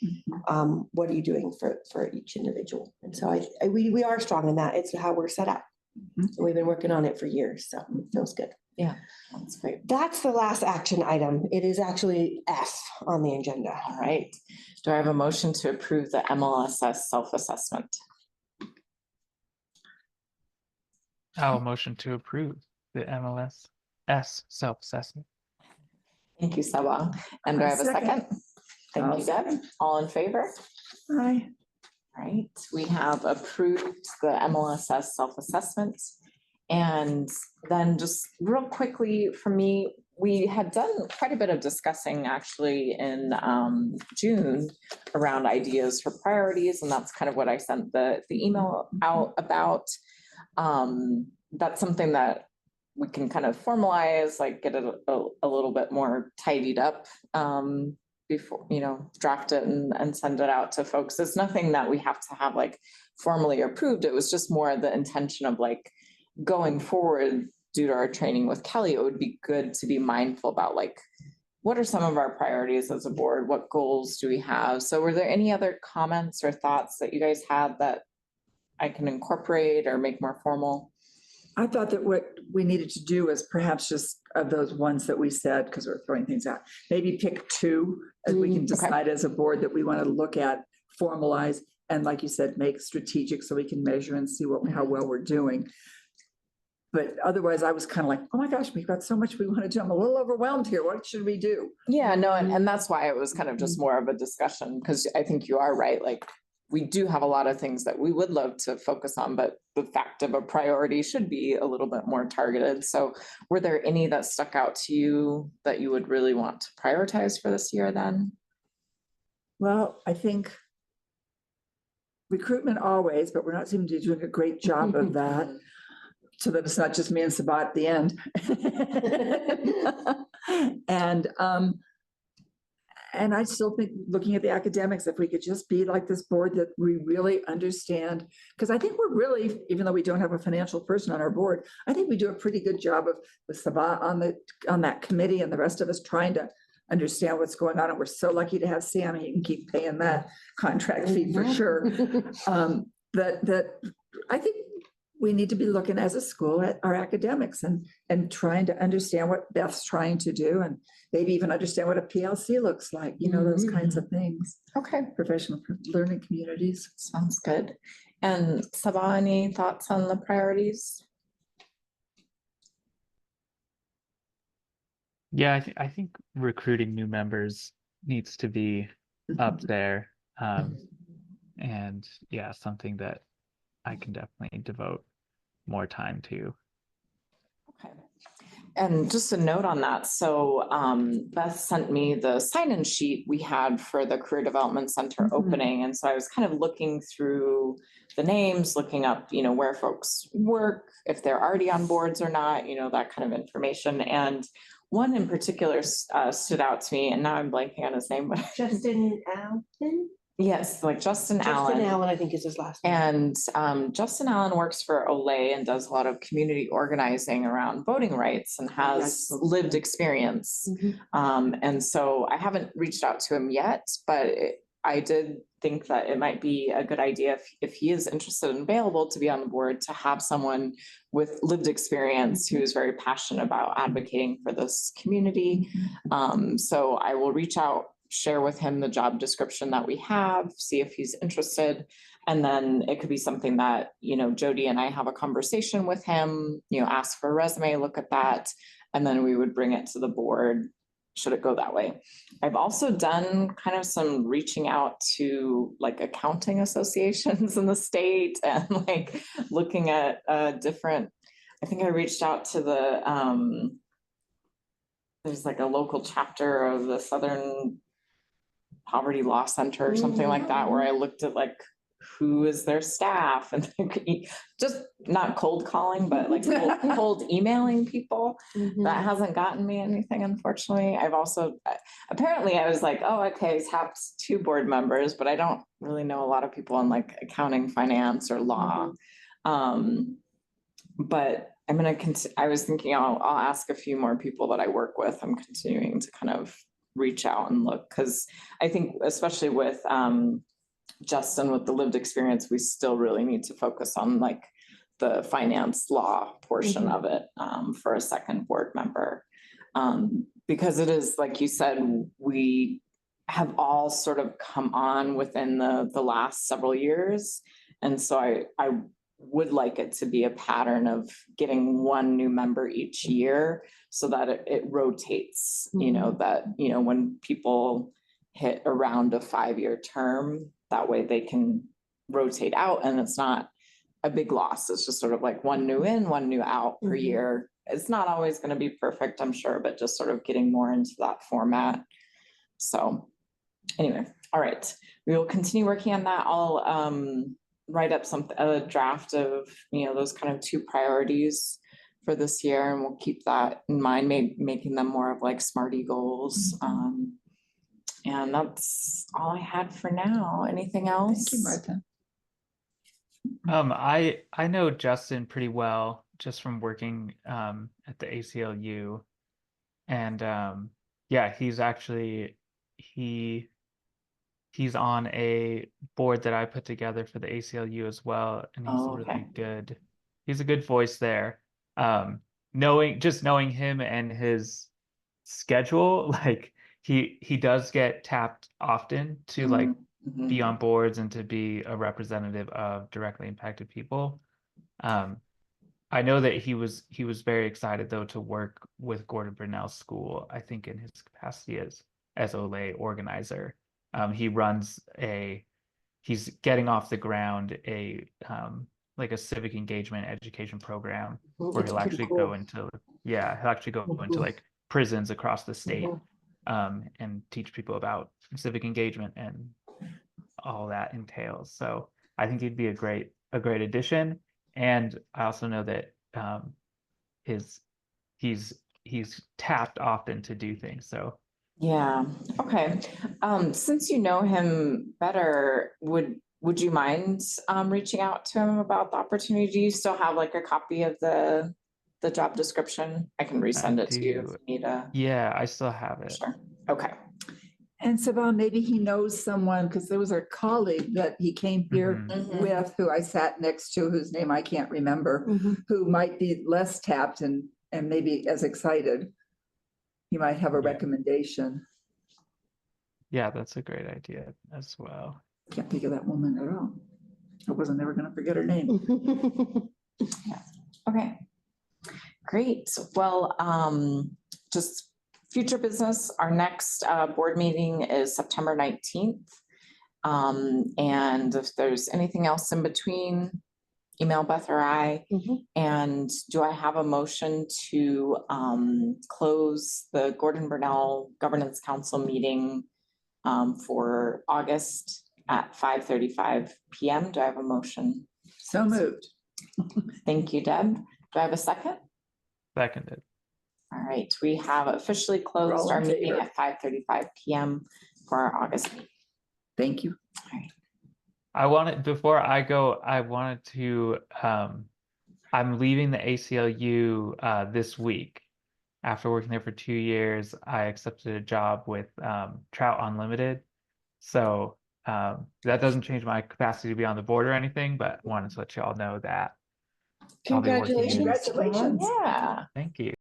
What are you doing for each individual? And so we are strong in that. It's how we're set up. We've been working on it for years, so it feels good. Yeah, that's great. That's the last action item. It is actually F on the agenda. All right. Do I have a motion to approve the MLSS self-assessment? I'll motion to approve the MLS self-assessment. Thank you, Saba. And do I have a second? Thank you, Deb. All in favor? Aye. All right, we have approved the MLSS self-assessment. And then just real quickly for me, we had done quite a bit of discussing actually in June around ideas for priorities. And that's kind of what I sent the email out about. That's something that we can kind of formalize, like get it a little bit more tidied up before, draft it and send it out to folks. It's nothing that we have to have like formally approved. It was just more the intention of like going forward due to our training with Kelly, it would be good to be mindful about like what are some of our priorities as a board? What goals do we have? So were there any other comments or thoughts that you guys had that I can incorporate or make more formal? I thought that what we needed to do is perhaps just of those ones that we said, because we're throwing things out, maybe pick two as we can decide as a board that we want to look at, formalize, and like you said, make strategic so we can measure and see how well we're doing. But otherwise, I was kind of like, oh my gosh, we've got so much we want to do. I'm a little overwhelmed here. What should we do? Yeah, no, and that's why it was kind of just more of a discussion, because I think you are right. Like, we do have a lot of things that we would love to focus on, but the fact of a priority should be a little bit more targeted. So were there any that stuck out to you that you would really want to prioritize for this year then? Well, I think recruitment always, but we're not seeming to be doing a great job of that. So that it's not just me and Sabat at the end. And I still think looking at the academics, if we could just be like this board that we really understand, because I think we're really, even though we don't have a financial person on our board, I think we do a pretty good job of with Sabat on that committee and the rest of us trying to understand what's going on. And we're so lucky to have Sam. He can keep paying that contract fee for sure. That I think we need to be looking as a school at our academics and trying to understand what Beth's trying to do and maybe even understand what a PLC looks like, those kinds of things. Okay, Professional learning communities. sounds good. And Sabah, any thoughts on the priorities? Yeah, I think recruiting new members needs to be up there. And yeah, something that I can definitely devote more time to. Okay. And just a note on that. So Beth sent me the sign-in sheet we had for the Career Development Center opening. And so I was kind of looking through the names, looking up, where folks work, if they're already on boards or not, that kind of information. And one in particular stood out to me, and now I'm blanking on his name, but Justin Allen? yes, like Justin Allen. Justin Allen, I think is his last name. And Justin Allen works for Olay and does a lot of community organizing around voting rights and has lived experience. And so I haven't reached out to him yet, but I did think that it might be a good idea if he is interested and available to be on the board, to have someone with lived experience who is very passionate about advocating for this community. So I will reach out, share with him the job description that we have, see if he's interested. And then it could be something that, Jody and I have a conversation with him, ask for a resume, look at that, and then we would bring it to the board should it go that way. I've also done kind of some reaching out to like accounting associations in the state and like looking at different, I think I reached out to the, there's like a local chapter of the Southern Poverty Law Center or something like that, where I looked at like who is their staff and just not cold calling, but like cold emailing people. That hasn't gotten me anything, unfortunately. I've also, apparently I was like, oh, okay, tapped 2 board members, but I don't really know a lot of people in like accounting, finance, or law. But I'm going to, I was thinking I'll ask a few more people that I work with. I'm continuing to kind of reach out and look, because I think especially with Justin, with the lived experience, we still really need to focus on like the finance law portion of it for a second board member. Because it is, like you said, we have all sort of come on within the last several years. And so I would like it to be a pattern of getting 1 new member each year so that it rotates, that, when people hit around a 5-year term, that way they can rotate out and it's not a big loss. It's just sort of like 1 new in, 1 new out per year. It's not always going to be perfect, I'm sure, but just sort of getting more into that format. So anyway, all right. We will continue working on that. I'll write up a draft of, those kind of 2 priorities for this year, and we'll keep that in mind, making them more of like SMART goals. And that's all I had for now. Anything else? Thank you, Martha. I know Justin pretty well just from working at the ACLU, and Yeah, he's actually he's on a board that I put together for the ACLU as well, and he's Oh, okay. really good. He's a good voice there. Knowing him and his schedule, like he does get tapped often to like Mhm. be on boards and to be a representative of directly impacted people. I know that he was very excited though to work with Gordon Brunel's school, I think in his capacity as OLE organizer. He runs he's getting off the ground like a civic engagement education program where It's he'll pretty actually cool. go into he'll actually go into like prisons across the state and teach people about civic engagement and all that entails. So I think he'd be a great addition. And I also know that his he's tapped often to do things. So Yeah, okay. Since you know him better, would you mind reaching out to him about the opportunity? Do you still have like a copy of the job description? I can resend it to you if do. you need a. Yeah, I still have it. Sure. Okay. And Saban, maybe he knows someone, because there was a colleague that he came here Mhm. with, who I sat next to, whose name I can't remember, Mhm. who might be less tapped and maybe as excited. He might have a Yeah. recommendation. Yeah, that's a great idea as well. Can't think of that woman at all. I wasn't ever gonna forget her name. Okay. Great. Well, just future business, our next board meeting is September 19th. And if there's anything else in between, email Beth or I. Mhm. And do I have a motion to close the Gordon Burnell Governance Council meeting for August at 5:35 PM? Do I have a motion? So moved. Thank you, Deb. Do I have a second? Seconded. All right, we have officially all closed in our meeting favor. at 5:35 PM for our August meeting. Thank you. Before I go, I wanted to I'm leaving the ACLU this week. After working there for 2 years, I accepted a job with Trout Unlimited. So that doesn't change my capacity to be on the board or anything, but wanted to let you all know that I'll be working. Congratulations. Congratulations. Yeah. Thank you.